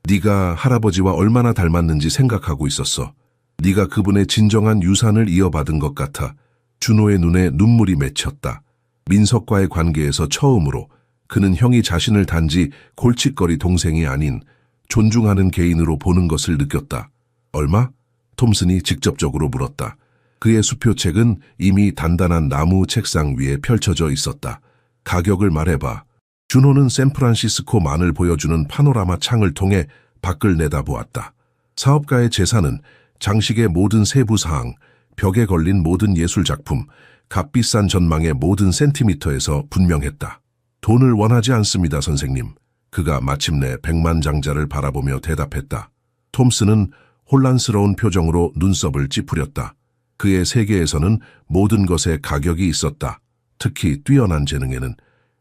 네가 할아버지와 얼마나 닮았는지 생각하고 있었어. 네가 그분의 진정한 유산을 이어받은 것 같아. 준호의 눈에 눈물이 맺혔다. 민석과의 관계에서 처음으로 그는 형이 자신을 단지 골칫거리 동생이 아닌 존중하는 개인으로 보는 것을 느꼈다. 얼마? 톰슨이 직접적으로 물었다. 그의 수표책은 이미 단단한 나무 책상 위에 펼쳐져 있었다. 가격을 말해봐. 준호는 샌프란시스코만을 보여주는 파노라마 창을 통해 밖을 내다보았다. 사업가의 재산은 장식의 모든 세부 사항, 벽에 걸린 모든 예술작품, 값비싼 전망의 모든 센티미터에서 분명했다. 돈을 원하지 않습니다, 선생님. 그가 마침내 백만장자를 바라보며 대답했다. 톰슨은 혼란스러운 표정으로 눈썹을 찌푸렸다. 그의 세계에서는 모든 것에 가격이 있었다. 특히 뛰어난 재능에는.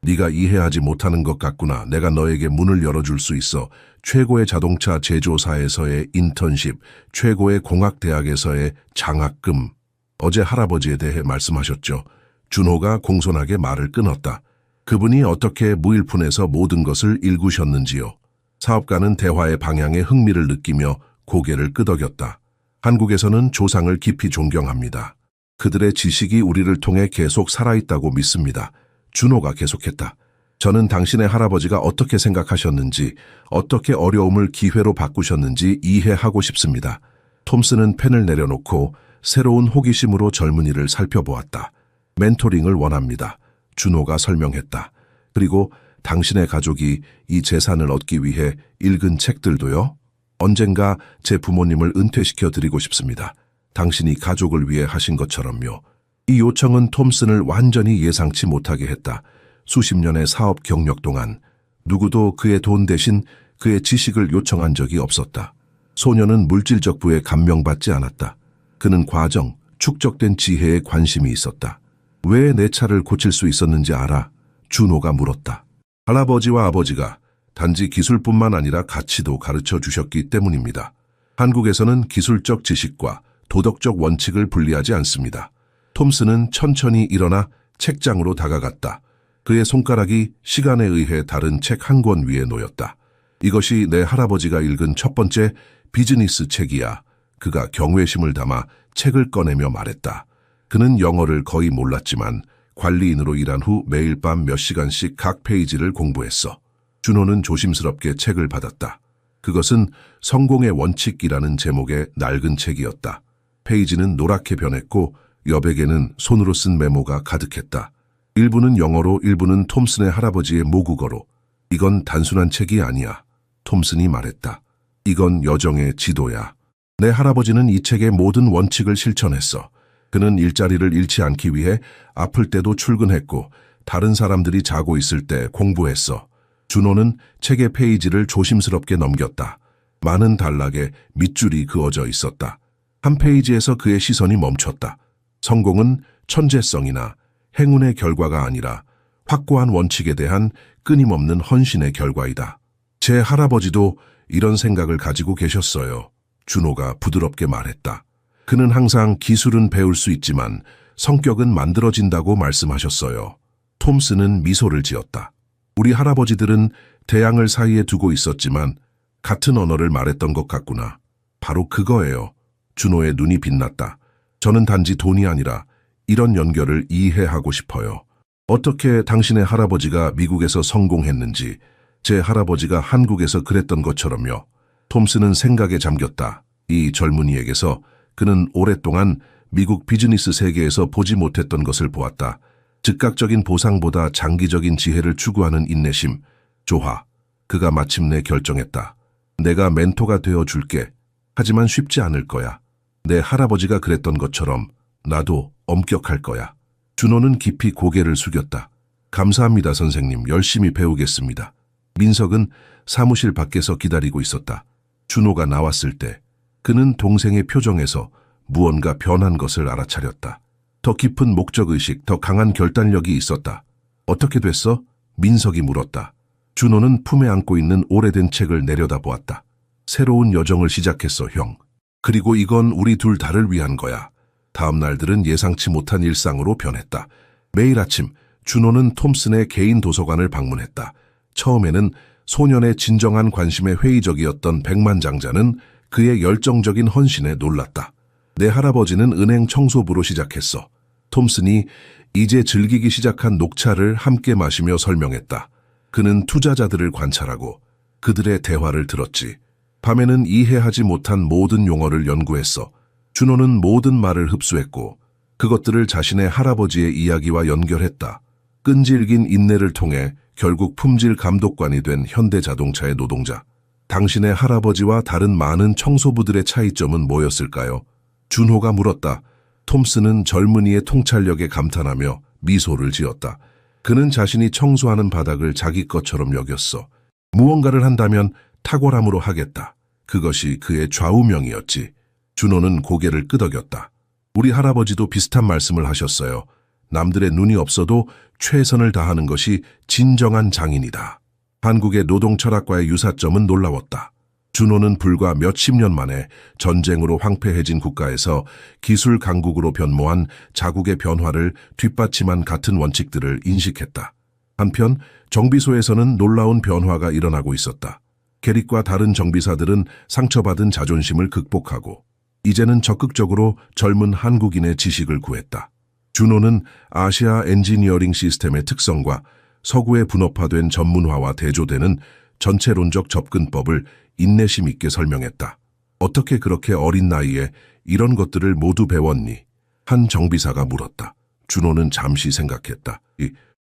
네가 이해하지 못하는 것 같구나. 내가 너에게 문을 열어줄 수 있어. 최고의 자동차 제조사에서의 인턴십, 최고의 공학대학에서의 장학금. 어제 할아버지에 대해 말씀하셨죠. 준호가 공손하게 말을 끊었다. 그분이 어떻게 무일푼에서 모든 것을 일구셨는지요. 사업가는 대화의 방향에 흥미를 느끼며 고개를 끄덕였다. 한국에서는 조상을 깊이 존경합니다. 그들의 지식이 우리를 통해 계속 살아있다고 믿습니다. 준호가 계속했다. 저는 당신의 할아버지가 어떻게 생각하셨는지, 어떻게 어려움을 기회로 바꾸셨는지 이해하고 싶습니다. 톰슨은 펜을 내려놓고 새로운 호기심으로 젊은이를 살펴보았다. 멘토링을 원합니다. 준호가 설명했다. 그리고 당신의 가족이 이 재산을 얻기 위해 읽은 책들도요? 언젠가 제 부모님을 은퇴시켜 드리고 싶습니다. 당신이 가족을 위해 하신 것처럼요. 이 요청은 톰슨을 완전히 예상치 못하게 했다. 수십 년의 사업 경력 동안 누구도 그의 돈 대신 그의 지식을 요청한 적이 없었다. 소녀는 물질적 부에 감명받지 않았다. 그는 과정, 축적된 지혜에 관심이 있었다. 왜 내 차를 고칠 수 있었는지 알아? 준호가 물었다. 할아버지와 아버지가 단지 기술뿐만 아니라 가치도 가르쳐 주셨기 때문입니다. 한국에서는 기술적 지식과 도덕적 원칙을 분리하지 않습니다. 톰슨은 천천히 일어나 책장으로 다가갔다. 그의 손가락이 시간에 의해 다른 책 한 권 위에 놓였다. 이것이 내 할아버지가 읽은 첫 번째 비즈니스 책이야. 그가 경외심을 담아 책을 꺼내며 말했다. 그는 영어를 거의 몰랐지만 관리인으로 일한 후 매일 밤 몇 시간씩 각 페이지를 공부했어. 준호는 조심스럽게 책을 받았다. 그것은 성공의 원칙이라는 제목의 낡은 책이었다. 페이지는 노랗게 변했고 여백에는 손으로 쓴 메모가 가득했다. 일부는 영어로, 일부는 톰슨의 할아버지의 모국어로. 이건 단순한 책이 아니야. 톰슨이 말했다. 이건 여정의 지도야. 내 할아버지는 이 책의 모든 원칙을 실천했어. 그는 일자리를 잃지 않기 위해 아플 때도 출근했고 다른 사람들이 자고 있을 때 공부했어. 준호는 책의 페이지를 조심스럽게 넘겼다. 많은 단락에 밑줄이 그어져 있었다. 한 페이지에서 그의 시선이 멈췄다. 성공은 천재성이나 행운의 결과가 아니라 확고한 원칙에 대한 끊임없는 헌신의 결과이다. 제 할아버지도 이런 생각을 가지고 계셨어요. 준호가 부드럽게 말했다. 그는 항상 기술은 배울 수 있지만 성격은 만들어진다고 말씀하셨어요. 톰슨은 미소를 지었다. 우리 할아버지들은 대양을 사이에 두고 있었지만 같은 언어를 말했던 것 같구나. 바로 그거예요. 준호의 눈이 빛났다. 저는 단지 돈이 아니라 이런 연결을 이해하고 싶어요. 어떻게 당신의 할아버지가 미국에서 성공했는지 제 할아버지가 한국에서 그랬던 것처럼요. 톰슨은 생각에 잠겼다. 이 젊은이에게서 그는 오랫동안 미국 비즈니스 세계에서 보지 못했던 것을 보았다. 즉각적인 보상보다 장기적인 지혜를 추구하는 인내심, 조화. 그가 마침내 결정했다. 내가 멘토가 되어 줄게. 하지만 쉽지 않을 거야. 내 할아버지가 그랬던 것처럼 나도 엄격할 거야. 준호는 깊이 고개를 숙였다. 감사합니다, 선생님. 열심히 배우겠습니다. 민석은 사무실 밖에서 기다리고 있었다. 준호가 나왔을 때 그는 동생의 표정에서 무언가 변한 것을 알아차렸다. 더 깊은 목적의식, 더 강한 결단력이 있었다. 어떻게 됐어? 민석이 물었다. 준호는 품에 안고 있는 오래된 책을 내려다보았다. 새로운 여정을 시작했어, 형. 그리고 이건 우리 둘 다를 위한 거야. 다음 날들은 예상치 못한 일상으로 변했다. 매일 아침 준호는 톰슨의 개인 도서관을 방문했다. 처음에는 소년의 진정한 관심에 회의적이었던 백만장자는 그의 열정적인 헌신에 놀랐다. 내 할아버지는 은행 청소부로 시작했어. 톰슨이 이제 즐기기 시작한 녹차를 함께 마시며 설명했다. 그는 투자자들을 관찰하고 그들의 대화를 들었지. 밤에는 이해하지 못한 모든 용어를 연구했어. 준호는 모든 말을 흡수했고 그것들을 자신의 할아버지의 이야기와 연결했다. 끈질긴 인내를 통해 결국 품질 감독관이 된 현대자동차의 노동자. 당신의 할아버지와 다른 많은 청소부들의 차이점은 뭐였을까요? 준호가 물었다. 톰슨은 젊은이의 통찰력에 감탄하며 미소를 지었다. 그는 자신이 청소하는 바닥을 자기 것처럼 여겼어. 무언가를 한다면 탁월함으로 하겠다. 그것이 그의 좌우명이었지. 준호는 고개를 끄덕였다. 우리 할아버지도 비슷한 말씀을 하셨어요. 남들의 눈이 없어도 최선을 다하는 것이 진정한 장인이다. 한국의 노동 철학과의 유사점은 놀라웠다. 준호는 불과 몇십 년 만에 전쟁으로 황폐해진 국가에서 기술 강국으로 변모한 자국의 변화를 뒷받침한 같은 원칙들을 인식했다. 한편 정비소에서는 놀라운 변화가 일어나고 있었다. 게릭과 다른 정비사들은 상처받은 자존심을 극복하고 이제는 적극적으로 젊은 한국인의 지식을 구했다. 준호는 아시아 엔지니어링 시스템의 특성과 서구의 분업화된 전문화와 대조되는 전체론적 접근법을 인내심 있게 설명했다. 어떻게 그렇게 어린 나이에 이런 것들을 모두 배웠니? 한 정비사가 물었다. 준호는 잠시 생각했다.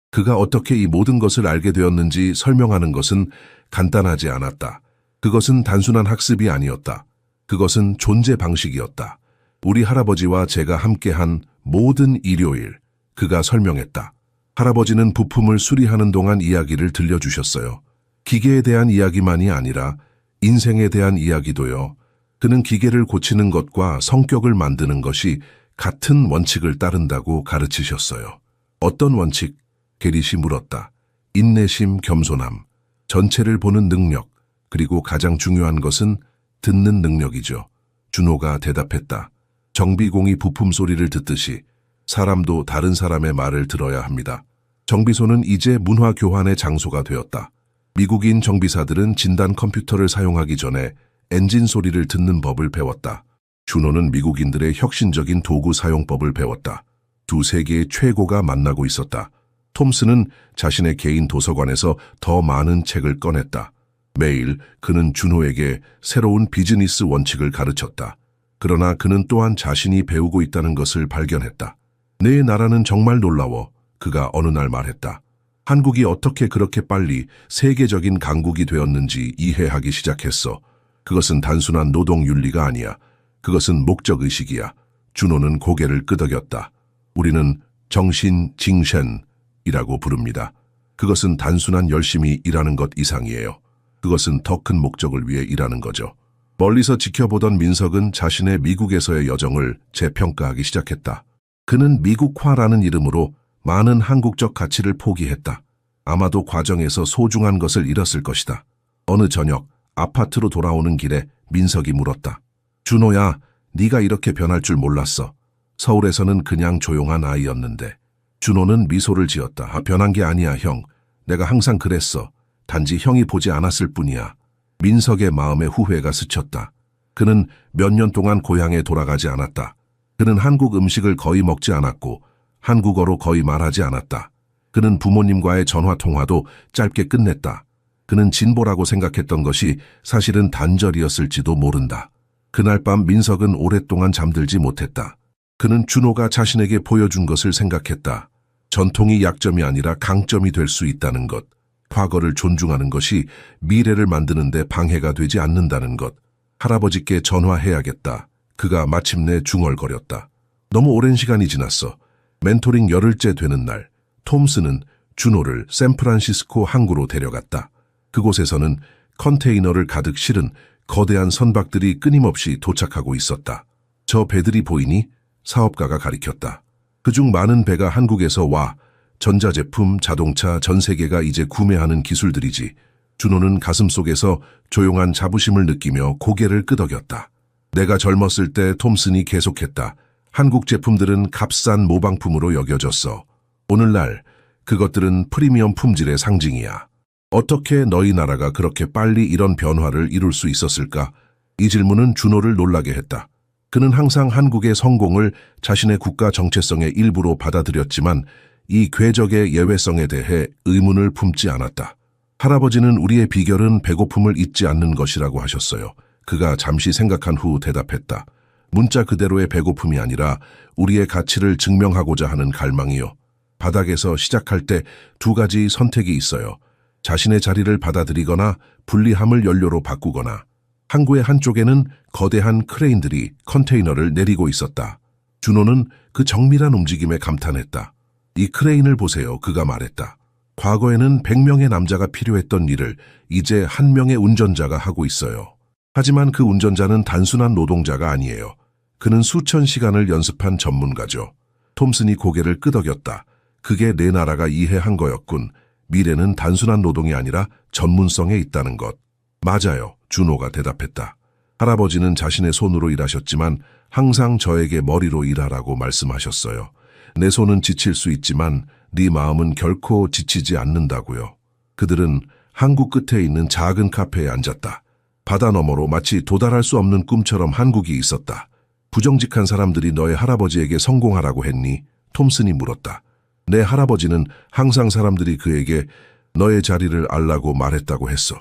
그가 어떻게 이 모든 것을 알게 되었는지 설명하는 것은 간단하지 않았다. 그것은 단순한 학습이 아니었다. 그것은 존재 방식이었다. 우리 할아버지와 제가 함께한 모든 일요일, 그가 설명했다. 할아버지는 부품을 수리하는 동안 이야기를 들려주셨어요. 기계에 대한 이야기만이 아니라 인생에 대한 이야기도요. 그는 기계를 고치는 것과 성격을 만드는 것이 같은 원칙을 따른다고 가르치셨어요. 어떤 원칙? 게릿이 물었다. 인내심, 겸손함, 전체를 보는 능력, 그리고 가장 중요한 것은 듣는 능력이죠. 준호가 대답했다. 정비공이 부품 소리를 듣듯이 사람도 다른 사람의 말을 들어야 합니다. 정비소는 이제 문화 교환의 장소가 되었다. 미국인 정비사들은 진단 컴퓨터를 사용하기 전에 엔진 소리를 듣는 법을 배웠다. 준호는 미국인들의 혁신적인 도구 사용법을 배웠다. 두 세계의 최고가 만나고 있었다. 톰스는 자신의 개인 도서관에서 더 많은 책을 꺼냈다. 매일 그는 준호에게 새로운 비즈니스 원칙을 가르쳤다. 그러나 그는 또한 자신이 배우고 있다는 것을 발견했다. 내 나라는 정말 놀라워. 그가 어느 날 말했다. 한국이 어떻게 그렇게 빨리 세계적인 강국이 되었는지 이해하기 시작했어. 그것은 단순한 노동윤리가 아니야. 그것은 목적의식이야. 준호는 고개를 끄덕였다. 우리는 정신징센이라고 부릅니다. 그것은 단순한 열심히 일하는 것 이상이에요. 그것은 더 큰 목적을 위해 일하는 거죠. 멀리서 지켜보던 민석은 자신의 미국에서의 여정을 재평가하기 시작했다. 그는 미국화라는 이름으로 많은 한국적 가치를 포기했다. 아마도 과정에서 소중한 것을 잃었을 것이다. 어느 저녁 아파트로 돌아오는 길에 민석이 물었다. 준호야, 네가 이렇게 변할 줄 몰랐어. 서울에서는 그냥 조용한 아이였는데. 준호는 미소를 지었다. 변한 게 아니야, 형. 내가 항상 그랬어. 단지 형이 보지 않았을 뿐이야. 민석의 마음에 후회가 스쳤다. 그는 몇 년 동안 고향에 돌아가지 않았다. 그는 한국 음식을 거의 먹지 않았고 한국어로 거의 말하지 않았다. 그는 부모님과의 전화통화도 짧게 끝냈다. 그는 진보라고 생각했던 것이 사실은 단절이었을지도 모른다. 그날 밤 민석은 오랫동안 잠들지 못했다. 그는 준호가 자신에게 보여준 것을 생각했다. 전통이 약점이 아니라 강점이 될 수 있다는 것. 과거를 존중하는 것이 미래를 만드는 데 방해가 되지 않는다는 것. 할아버지께 전화해야겠다. 그가 마침내 중얼거렸다. 너무 오랜 시간이 지났어. 멘토링 열흘째 되는 날, 톰스는 준호를 샌프란시스코 항구로 데려갔다. 그곳에서는 컨테이너를 가득 실은 거대한 선박들이 끊임없이 도착하고 있었다. 저 배들이 보이니? 사업가가 가리켰다. 그중 많은 배가 한국에서 와. 전자제품, 자동차, 전 세계가 이제 구매하는 기술들이지. 준호는 가슴속에서 조용한 자부심을 느끼며 고개를 끄덕였다. 내가 젊었을 때 톰슨이 계속했다. 한국 제품들은 값싼 모방품으로 여겨졌어. 오늘날 그것들은 프리미엄 품질의 상징이야. 어떻게 너희 나라가 그렇게 빨리 이런 변화를 이룰 수 있었을까? 이 질문은 준호를 놀라게 했다. 그는 항상 한국의 성공을 자신의 국가 정체성의 일부로 받아들였지만 이 궤적의 예외성에 대해 의문을 품지 않았다. 할아버지는 우리의 비결은 배고픔을 잊지 않는 것이라고 하셨어요. 그가 잠시 생각한 후 대답했다. 문자 그대로의 배고픔이 아니라 우리의 가치를 증명하고자 하는 갈망이요. 바닥에서 시작할 때 두 가지 선택이 있어요. 자신의 자리를 받아들이거나 불리함을 연료로 바꾸거나. 항구의 한쪽에는 거대한 크레인들이 컨테이너를 내리고 있었다. 준호는 그 정밀한 움직임에 감탄했다. 이 크레인을 보세요. 그가 말했다. 과거에는 100명의 남자가 필요했던 일을 이제 1명의 운전자가 하고 있어요. 하지만 그 운전자는 단순한 노동자가 아니에요. 그는 수천 시간을 연습한 전문가죠. 톰슨이 고개를 끄덕였다. 그게 내 나라가 이해한 거였군. 미래는 단순한 노동이 아니라 전문성에 있다는 것. 맞아요. 준호가 대답했다. 할아버지는 자신의 손으로 일하셨지만 항상 저에게 머리로 일하라고 말씀하셨어요. 내 손은 지칠 수 있지만 네 마음은 결코 지치지 않는다고요. 그들은 항구 끝에 있는 작은 카페에 앉았다. 바다 너머로 마치 도달할 수 없는 꿈처럼 한국이 있었다. 부정직한 사람들이 너의 할아버지에게 성공하라고 했니? 톰슨이 물었다. 내 할아버지는 항상 사람들이 그에게 너의 자리를 알라고 말했다고 했어.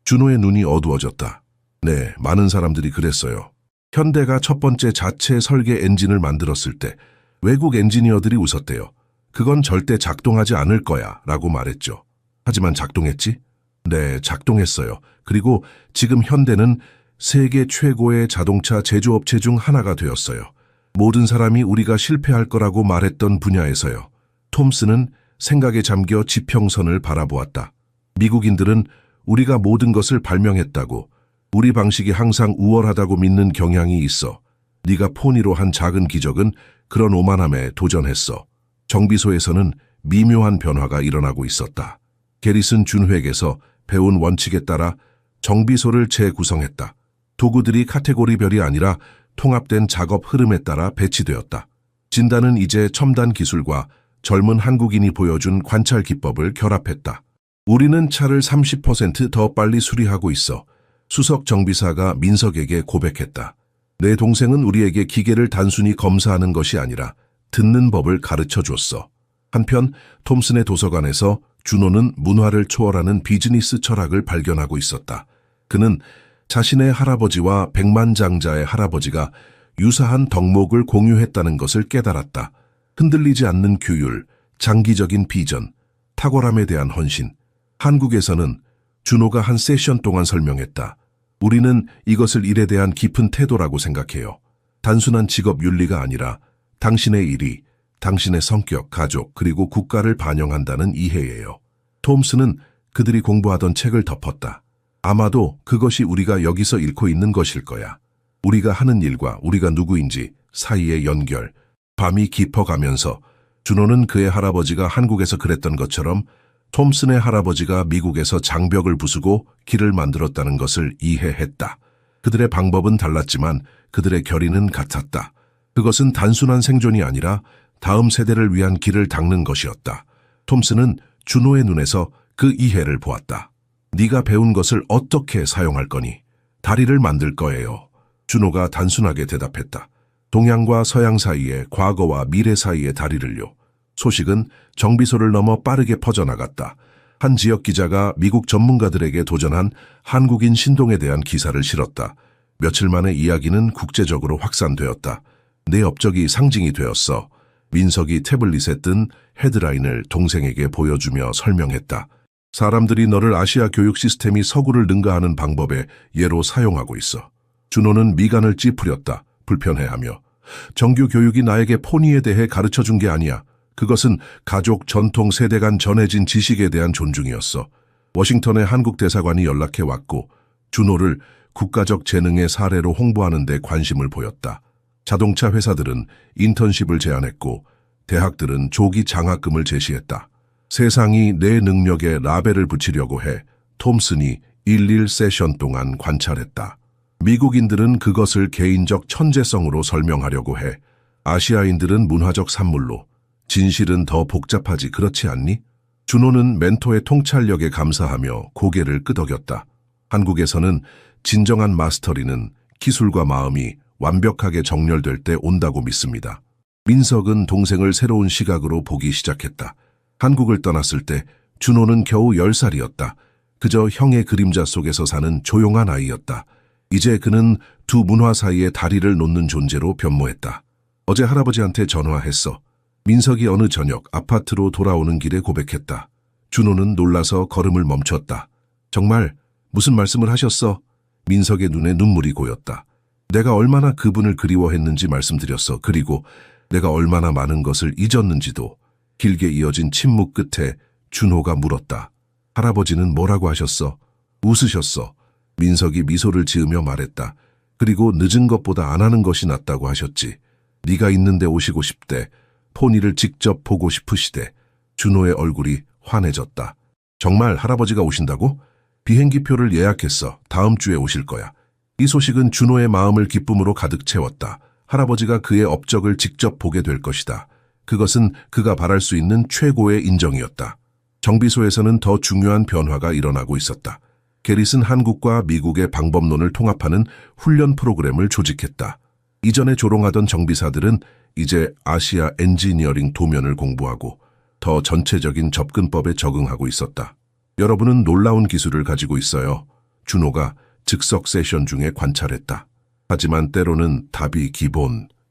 준호의 눈이 어두워졌다. 네, 많은 사람들이 그랬어요. 현대가 첫 번째 자체 설계 엔진을 만들었을 때 외국 엔지니어들이 웃었대요. 그건 절대 작동하지 않을 거야 라고 말했죠. 하지만 작동했지? 네, 작동했어요. 그리고 지금 현대는 세계 최고의 자동차 제조업체 중 하나가 되었어요. 모든 사람이 우리가 실패할 거라고 말했던 분야에서요. 톰슨은 생각에 잠겨 지평선을 바라보았다. 미국인들은 우리가 모든 것을 발명했다고, 우리 방식이 항상 우월하다고 믿는 경향이 있어. 네가 포니로 한 작은 기적은 그런 오만함에 도전했어. 정비소에서는 미묘한 변화가 일어나고 있었다. 게리슨 준회에게서 배운 원칙에 따라 정비소를 재구성했다. 도구들이 카테고리별이 아니라 통합된 작업 흐름에 따라 배치되었다. 진단은 이제 첨단 기술과 젊은 한국인이 보여준 관찰 기법을 결합했다. 우리는 차를 30% 빨리 수리하고 있어. 수석 정비사가 민석에게 고백했다. 내 동생은 우리에게 기계를 단순히 검사하는 것이 아니라 듣는 법을 가르쳐 줬어. 한편 톰슨의 도서관에서 준호는 문화를 초월하는 비즈니스 철학을 발견하고 있었다. 그는 자신의 할아버지와 백만장자의 할아버지가 유사한 덕목을 공유했다는 것을 깨달았다. 흔들리지 않는 규율, 장기적인 비전, 탁월함에 대한 헌신. 한국에서는 준호가 한 세션 동안 설명했다. 우리는 이것을 일에 대한 깊은 태도라고 생각해요. 단순한 직업 윤리가 아니라 당신의 일이 당신의 성격, 가족, 그리고 국가를 반영한다는 이해예요. 톰슨은 그들이 공부하던 책을 덮었다. 아마도 그것이 우리가 여기서 잃고 있는 것일 거야. 우리가 하는 일과 우리가 누구인지 사이의 연결. 밤이 깊어가면서 준호는 그의 할아버지가 한국에서 그랬던 것처럼 톰슨의 할아버지가 미국에서 장벽을 부수고 길을 만들었다는 것을 이해했다. 그들의 방법은 달랐지만 그들의 결의는 같았다. 그것은 단순한 생존이 아니라 다음 세대를 위한 길을 닦는 것이었다. 톰슨은 준호의 눈에서 그 이해를 보았다. 네가 배운 것을 어떻게 사용할 거니? 다리를 만들 거예요. 준호가 단순하게 대답했다. 동양과 서양 사이에, 과거와 미래 사이의 다리를요. 소식은 정비소를 넘어 빠르게 퍼져나갔다. 한 지역 기자가 미국 전문가들에게 도전한 한국인 신동에 대한 기사를 실었다. 며칠 만에 이야기는 국제적으로 확산되었다. 내 업적이 상징이 되었어. 민석이 태블릿에 뜬 헤드라인을 동생에게 보여주며 설명했다. 사람들이 너를 아시아 교육 시스템이 서구를 능가하는 방법의 예로 사용하고 있어. 준호는 미간을 찌푸렸다. 불편해하며. 정규 교육이 나에게 포니에 대해 가르쳐준 게 아니야. 그것은 가족, 전통, 세대 간 전해진 지식에 대한 존중이었어. 워싱턴의 한국 대사관이 연락해 왔고 준호를 국가적 재능의 사례로 홍보하는 데 관심을 보였다. 자동차 회사들은 인턴십을 제안했고 대학들은 조기 장학금을 제시했다. 세상이 내 능력에 라벨을 붙이려고 해 톰슨이 11 세션 동안 관찰했다. 미국인들은 그것을 개인적 천재성으로 설명하려고 해. 아시아인들은 문화적 산물로. 진실은 더 복잡하지 그렇지 않니? 준호는 멘토의 통찰력에 감사하며 고개를 끄덕였다. 한국에서는 진정한 마스터리는 기술과 마음이 완벽하게 정렬될 때 온다고 믿습니다. 민석은 동생을 새로운 시각으로 보기 시작했다. 한국을 떠났을 때 준호는 겨우 10살이었다. 그저 형의 그림자 속에서 사는 조용한 아이였다. 이제 그는 두 문화 사이에 다리를 놓는 존재로 변모했다. 어제 할아버지한테 전화했어. 민석이 어느 저녁 아파트로 돌아오는 길에 고백했다. 준호는 놀라서 걸음을 멈췄다. 정말 무슨 말씀을 하셨어? 민석의 눈에 눈물이 고였다. 내가 얼마나 그분을 그리워했는지 말씀드렸어. 그리고 내가 얼마나 많은 것을 잊었는지도. 길게 이어진 침묵 끝에 준호가 물었다. 할아버지는 뭐라고 하셨어? 웃으셨어. 민석이 미소를 지으며 말했다. 그리고 늦은 것보다 안 하는 것이 낫다고 하셨지. 네가 있는데 오시고 싶대. 포니를 직접 보고 싶으시대. 준호의 얼굴이 환해졌다. 정말 할아버지가 오신다고? 비행기표를 예약했어. 다음 주에 오실 거야. 이 소식은 준호의 마음을 기쁨으로 가득 채웠다. 할아버지가 그의 업적을 직접 보게 될 것이다. 그것은 그가 바랄 수 있는 최고의 인정이었다. 정비소에서는 더 중요한 변화가 일어나고 있었다. 게릿은 한국과 미국의 방법론을 통합하는 훈련 프로그램을 조직했다. 이전에 조롱하던 정비사들은 이제 아시아 엔지니어링 도면을 공부하고 더 전체적인 접근법에 적응하고 있었다. 여러분은 놀라운 기술을 가지고 있어요. 준호가 즉석 세션 중에 관찰했다. 하지만 때로는 답이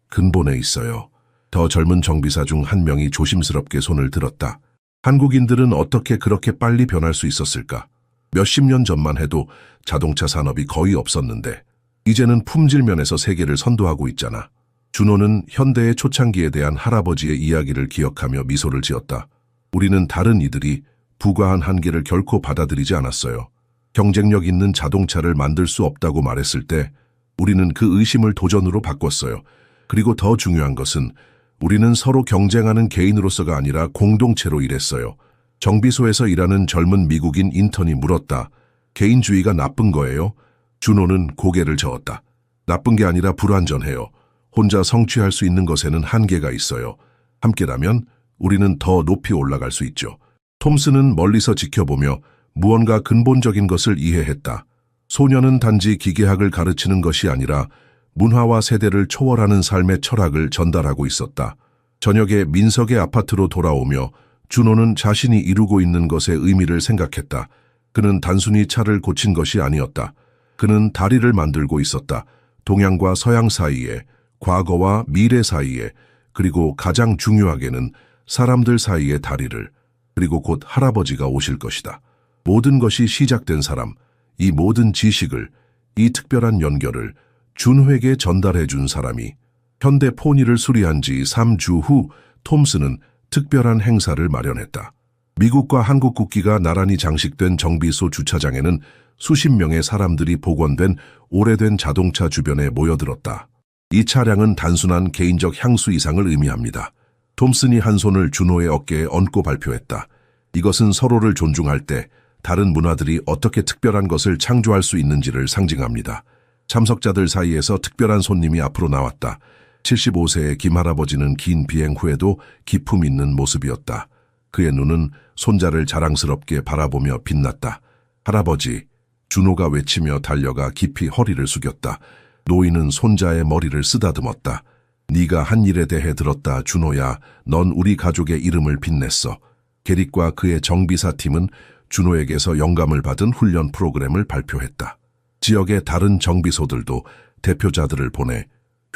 근본에 있어요. 더 젊은 정비사 중 한 명이 조심스럽게 손을 들었다. 한국인들은 어떻게 그렇게 빨리 변할 수 있었을까? 몇십 년 전만 해도 자동차 산업이 거의 없었는데 이제는 품질 면에서 세계를 선도하고 있잖아. 준호는 현대의 초창기에 대한 할아버지의 이야기를 기억하며 미소를 지었다. 우리는 다른 이들이 부과한 한계를 결코 받아들이지 않았어요. 경쟁력 있는 자동차를 만들 수 없다고 말했을 때 우리는 그 의심을 도전으로 바꿨어요. 그리고 더 중요한 것은 우리는 서로 경쟁하는 개인으로서가 아니라 공동체로 일했어요. 정비소에서 일하는 젊은 미국인 인턴이 물었다. 개인주의가 나쁜 거예요? 준호는 고개를 저었다. 나쁜 게 아니라 불완전해요. 혼자 성취할 수 있는 것에는 한계가 있어요. 함께라면 우리는 더 높이 올라갈 수 있죠. 톰슨은 멀리서 지켜보며 무언가 근본적인 것을 이해했다. 소녀는 단지 기계학을 가르치는 것이 아니라 문화와 세대를 초월하는 삶의 철학을 전달하고 있었다. 저녁에 민석의 아파트로 돌아오며 준호는 자신이 이루고 있는 것의 의미를 생각했다. 그는 단순히 차를 고친 것이 아니었다. 그는 다리를 만들고 있었다. 동양과 서양 사이에, 과거와 미래 사이에, 그리고 가장 중요하게는 사람들 사이의 다리를, 그리고 곧 할아버지가 오실 것이다. 모든 것이 시작된 사람, 이 모든 지식을, 이 특별한 연결을 준호에게 전달해 준 사람이 현대 포니를 수리한 지 3주 후 톰슨은 특별한 행사를 마련했다. 미국과 한국 국기가 나란히 장식된 정비소 주차장에는 수십 명의 사람들이 복원된 오래된 자동차 주변에 모여들었다. 이 차량은 단순한 개인적 향수 이상을 의미합니다. 톰슨이 한 손을 준호의 어깨에 얹고 발표했다. 이것은 서로를 존중할 때 다른 문화들이 어떻게 특별한 것을 창조할 수 있는지를 상징합니다. 참석자들 사이에서 특별한 손님이 앞으로 나왔다. 75세의 김할아버지는 긴 비행 후에도 기품 있는 모습이었다. 그의 눈은 손자를 자랑스럽게 바라보며 빛났다. 할아버지, 준호가 외치며 달려가 깊이 허리를 숙였다. 노인은 손자의 머리를 쓰다듬었다. 네가 한 일에 대해 들었다, 준호야. 넌 우리 가족의 이름을 빛냈어. 게릭과 그의 정비사팀은 준호에게서 영감을 받은 훈련 프로그램을 발표했다. 지역의 다른 정비소들도 대표자들을 보내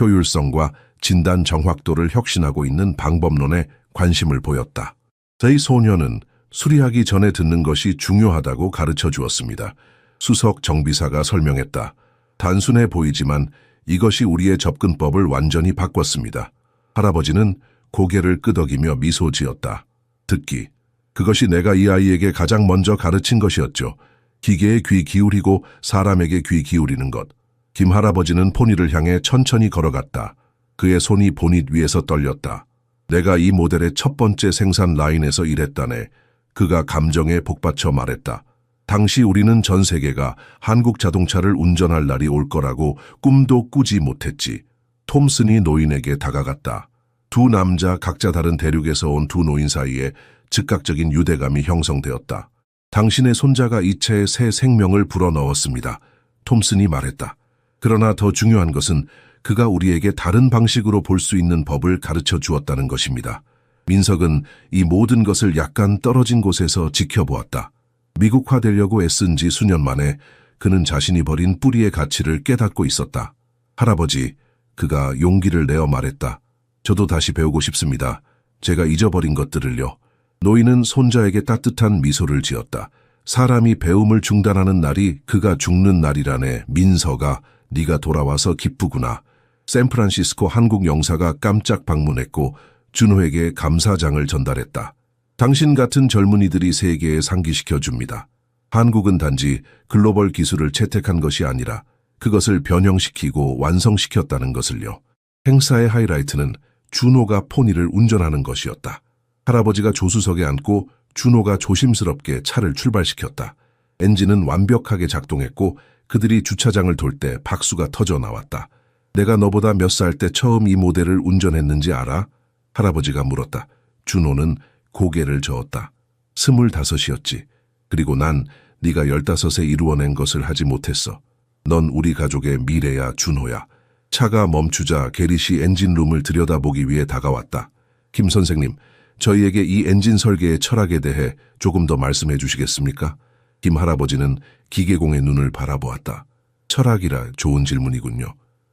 효율성과 진단 정확도를 혁신하고 있는 방법론에 관심을 보였다. 이 소녀는 수리하기 전에 듣는 것이 중요하다고 가르쳐 주었습니다. 수석 정비사가 설명했다. 단순해 보이지만 이것이 우리의 접근법을 완전히 바꿨습니다. 할아버지는 고개를 끄덕이며 미소 지었다. 듣기. 그것이 내가 이 아이에게 가장 먼저 가르친 것이었죠. 기계에 귀 기울이고 사람에게 귀 기울이는 것. 김 할아버지는 포니를 향해 천천히 걸어갔다. 그의 손이 보닛 위에서 떨렸다. 내가 이 모델의 첫 번째 생산 라인에서 일했다네. 그가 감정에 복받쳐 말했다. 당시 우리는 전 세계가 한국 자동차를 운전할 날이 올 거라고 꿈도 꾸지 못했지. 톰슨이 노인에게 다가갔다. 두 남자 각자 다른 대륙에서 온 두 노인 사이에 즉각적인 유대감이 형성되었다. 당신의 손자가 이 차에 새 생명을 불어넣었습니다. 톰슨이 말했다. 그러나 더 중요한 것은 그가 우리에게 다른 방식으로 볼 수 있는 법을 가르쳐 주었다는 것입니다. 민석은 이 모든 것을 약간 떨어진 곳에서 지켜보았다. 미국화되려고 애쓴 지 수년 만에 그는 자신이 버린 뿌리의 가치를 깨닫고 있었다. 할아버지, 그가 용기를 내어 말했다. 저도 다시 배우고 싶습니다. 제가 잊어버린 것들을요. 노인은 손자에게 따뜻한 미소를 지었다. 사람이 배움을 중단하는 날이 그가 죽는 날이라네. 민서가, 네가 돌아와서 기쁘구나. 샌프란시스코 한국 영사가 깜짝 방문했고 준호에게 감사장을 전달했다. 당신 같은 젊은이들이 세계에 상기시켜줍니다. 한국은 단지 글로벌 기술을 채택한 것이 아니라 그것을 변형시키고 완성시켰다는 것을요. 행사의 하이라이트는 준호가 포니를 운전하는 것이었다. 할아버지가 조수석에 앉고 준호가 조심스럽게 차를 출발시켰다. 엔진은 완벽하게 작동했고 그들이 주차장을 돌 때 박수가 터져 나왔다. 내가 너보다 몇 살 때 처음 이 모델을 운전했는지 알아? 할아버지가 물었다. 준호는 고개를 저었다. 25이었지. 그리고 난 네가 15에 이루어낸 것을 하지 못했어. 넌 우리 가족의 미래야, 준호야. 차가 멈추자 게릿이 엔진룸을 들여다보기 위해 다가왔다. 김 선생님, 저희에게 이 엔진 설계의 철학에 대해 조금 더 말씀해 주시겠습니까? 김 할아버지는 기계공의 눈을 바라보았다. 철학이라 좋은 질문이군요.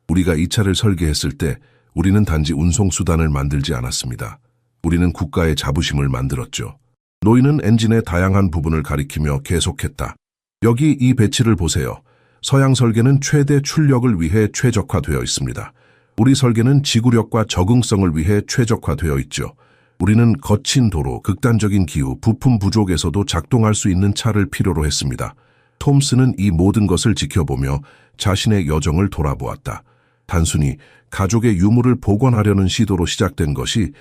우리가 이 차를 설계했을 때 우리는 단지 운송수단을 만들지 않았습니다. 우리는 국가의 자부심을 만들었죠. 노인은 엔진의 다양한 부분을 가리키며 계속했다. 여기 이 배치를 보세요. 서양 설계는 최대 출력을 위해 최적화되어 있습니다. 우리 설계는 지구력과 적응성을 위해 최적화되어 있죠. 우리는 거친 도로, 극단적인 기후, 부품 부족에서도 작동할 수 있는 차를 필요로 했습니다. 톰스는 이 모든 것을 지켜보며 자신의 여정을 돌아보았다. 단순히 가족의 유물을 복원하려는 시도로 시작된 것이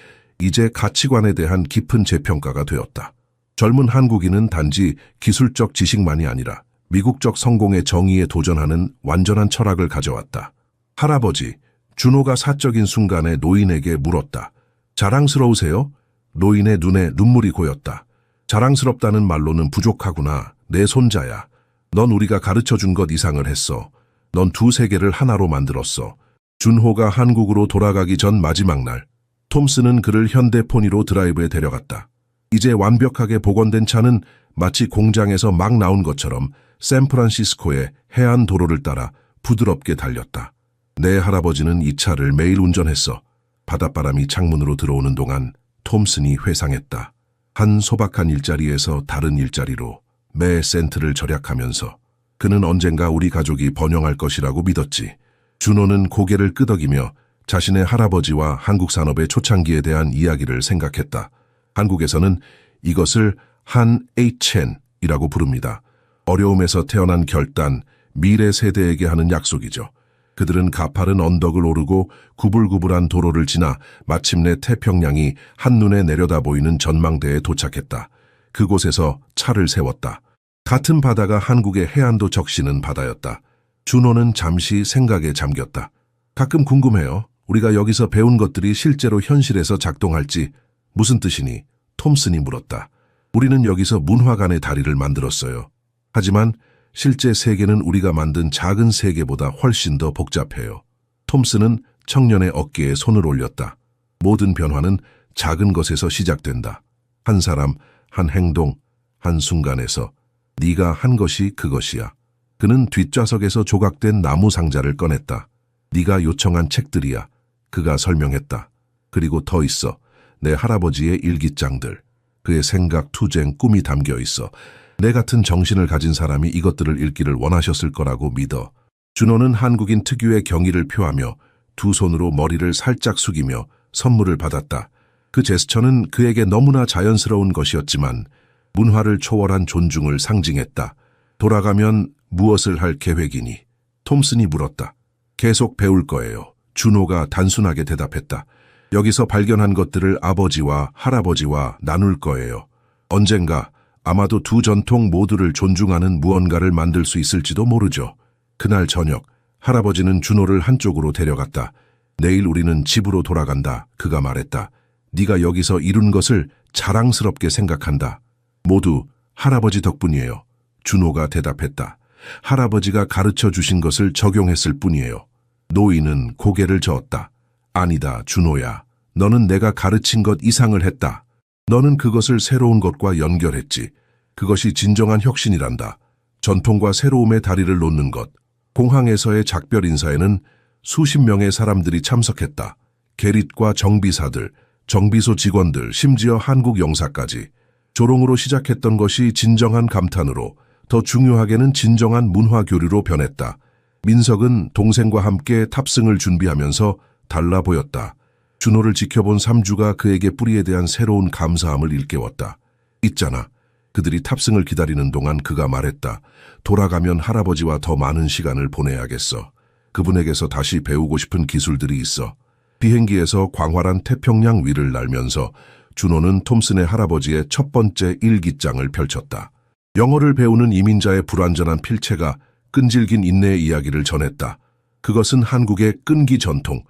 이제 가치관에 대한 깊은 재평가가 되었다. 젊은 한국인은 단지 기술적 지식만이 아니라 미국적 성공의 정의에 도전하는 완전한 철학을 가져왔다. 할아버지, 준호가 사적인 순간에 노인에게 물었다. 자랑스러우세요? 노인의 눈에 눈물이 고였다. 자랑스럽다는 말로는 부족하구나. 내 손자야. 넌 우리가 가르쳐준 것 이상을 했어. 넌 두 세계를 하나로 만들었어. 준호가 한국으로 돌아가기 전 마지막 날, 톰스는 그를 현대포니로 드라이브에 데려갔다. 이제 완벽하게 복원된 차는 마치 공장에서 막 나온 것처럼 샌프란시스코의 해안 도로를 따라 부드럽게 달렸다. 내 할아버지는 이 차를 매일 운전했어. 바닷바람이 창문으로 들어오는 동안 톰슨이 회상했다. 한 소박한 일자리에서 다른 일자리로 매 센트를 절약하면서 그는 언젠가 우리 가족이 번영할 것이라고 믿었지. 준호는 고개를 끄덕이며 자신의 할아버지와 한국 산업의 초창기에 대한 이야기를 생각했다. 한국에서는 이것을 한 HN이라고 부릅니다. 어려움에서 태어난 결단, 미래 세대에게 하는 약속이죠. 그들은 가파른 언덕을 오르고 구불구불한 도로를 지나 마침내 태평양이 한눈에 내려다 보이는 전망대에 도착했다. 그곳에서 차를 세웠다. 같은 바다가 한국의 해안도 적시는 바다였다. 준호는 잠시 생각에 잠겼다. 가끔 궁금해요. 우리가 여기서 배운 것들이 실제로 현실에서 작동할지. 무슨 뜻이니? 톰슨이 물었다. 우리는 여기서 문화간의 다리를 만들었어요. 하지만 실제 세계는 우리가 만든 작은 세계보다 훨씬 더 복잡해요. 톰슨은 청년의 어깨에 손을 올렸다. 모든 변화는 작은 것에서 시작된다. 한 사람, 한 행동, 한 순간에서 네가 한 것이 그것이야. 그는 뒷좌석에서 조각된 나무 상자를 꺼냈다. 네가 요청한 책들이야. 그가 설명했다. 그리고 더 있어. 내 할아버지의 일기장들. 그의 생각, 투쟁, 꿈이 담겨 있어. 내 같은 정신을 가진 사람이 이것들을 읽기를 원하셨을 거라고 믿어. 준호는 한국인 특유의 경의를 표하며 두 손으로 머리를 살짝 숙이며 선물을 받았다. 그 제스처는 그에게 너무나 자연스러운 것이었지만 문화를 초월한 존중을 상징했다. 돌아가면 무엇을 할 계획이니? 톰슨이 물었다. 계속 배울 거예요. 준호가 단순하게 대답했다. 여기서 발견한 것들을 아버지와 할아버지와 나눌 거예요. 언젠가 아마도 두 전통 모두를 존중하는 무언가를 만들 수 있을지도 모르죠. 그날 저녁, 할아버지는 준호를 한쪽으로 데려갔다. 내일 우리는 집으로 돌아간다. 그가 말했다. 네가 여기서 이룬 것을 자랑스럽게 생각한다. 모두 할아버지 덕분이에요. 준호가 대답했다. 할아버지가 가르쳐 주신 것을 적용했을 뿐이에요. 노인은 고개를 저었다. 아니다, 준호야. 너는 내가 가르친 것 이상을 했다. 너는 그것을 새로운 것과 연결했지. 그것이 진정한 혁신이란다. 전통과 새로움의 다리를 놓는 것. 공항에서의 작별 인사에는 수십 명의 사람들이 참석했다. 계릿과 정비사들, 정비소 직원들, 심지어 한국 영사까지. 조롱으로 시작했던 것이 진정한 감탄으로, 더 중요하게는 진정한 문화 교류로 변했다. 민석은 동생과 함께 탑승을 준비하면서 달라 보였다. 준호를 지켜본 3주가 그에게 뿌리에 대한 새로운 감사함을 일깨웠다. 있잖아. 그들이 탑승을 기다리는 동안 그가 말했다. 돌아가면 할아버지와 더 많은 시간을 보내야겠어. 그분에게서 다시 배우고 싶은 기술들이 있어. 비행기에서 광활한 태평양 위를 날면서 준호는 톰슨의 할아버지의 첫 번째 일기장을 펼쳤다. 영어를 배우는 이민자의 불완전한 필체가 끈질긴 인내의 이야기를 전했다. 그것은 한국의 끈기 전통,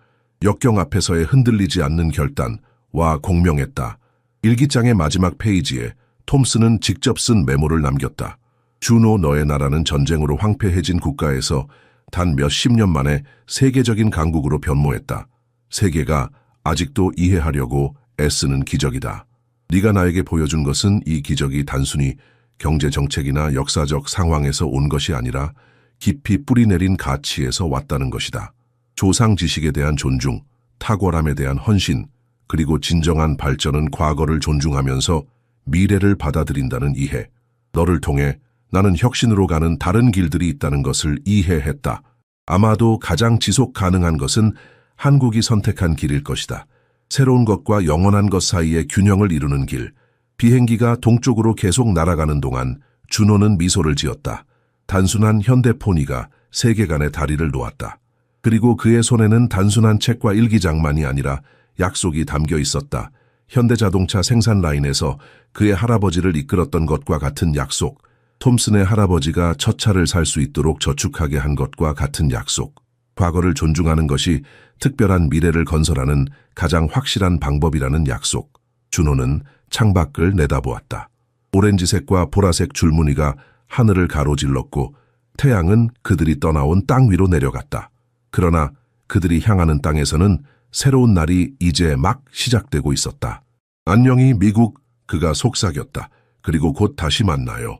역경 앞에서의 흔들리지 않는 결단과 공명했다. 일기장의 마지막 페이지에 톰슨은 직접 쓴 메모를 남겼다. 준호, 너의 나라는 전쟁으로 황폐해진 국가에서 단 몇십 년 만에 세계적인 강국으로 변모했다. 세계가 아직도 이해하려고 애쓰는 기적이다. 네가 나에게 보여준 것은 이 기적이 단순히 경제정책이나 역사적 상황에서 온 것이 아니라 깊이 뿌리내린 가치에서 왔다는 것이다. 조상 지식에 대한 존중, 탁월함에 대한 헌신, 그리고 진정한 발전은 과거를 존중하면서 미래를 받아들인다는 이해. 너를 통해 나는 혁신으로 가는 다른 길들이 있다는 것을 이해했다. 아마도 가장 지속 가능한 것은 한국이 선택한 길일 것이다. 새로운 것과 영원한 것 사이의 균형을 이루는 길. 비행기가 동쪽으로 계속 날아가는 동안 준호는 미소를 지었다. 단순한 현대포니가 세계관의 다리를 놓았다. 그리고 그의 손에는 단순한 책과 일기장만이 아니라 약속이 담겨 있었다. 현대자동차 생산 라인에서 그의 할아버지를 이끌었던 것과 같은 약속. 톰슨의 할아버지가 첫 차를 살 수 있도록 저축하게 한 것과 같은 약속. 과거를 존중하는 것이 특별한 미래를 건설하는 가장 확실한 방법이라는 약속. 준호는 창밖을 내다보았다. 오렌지색과 보라색 줄무늬가 하늘을 가로질렀고 태양은 그들이 떠나온 땅 위로 내려갔다. 그러나 그들이 향하는 땅에서는 새로운 날이 이제 막 시작되고 있었다. 안녕히 미국, 그가 속삭였다. 그리고 곧 다시 만나요.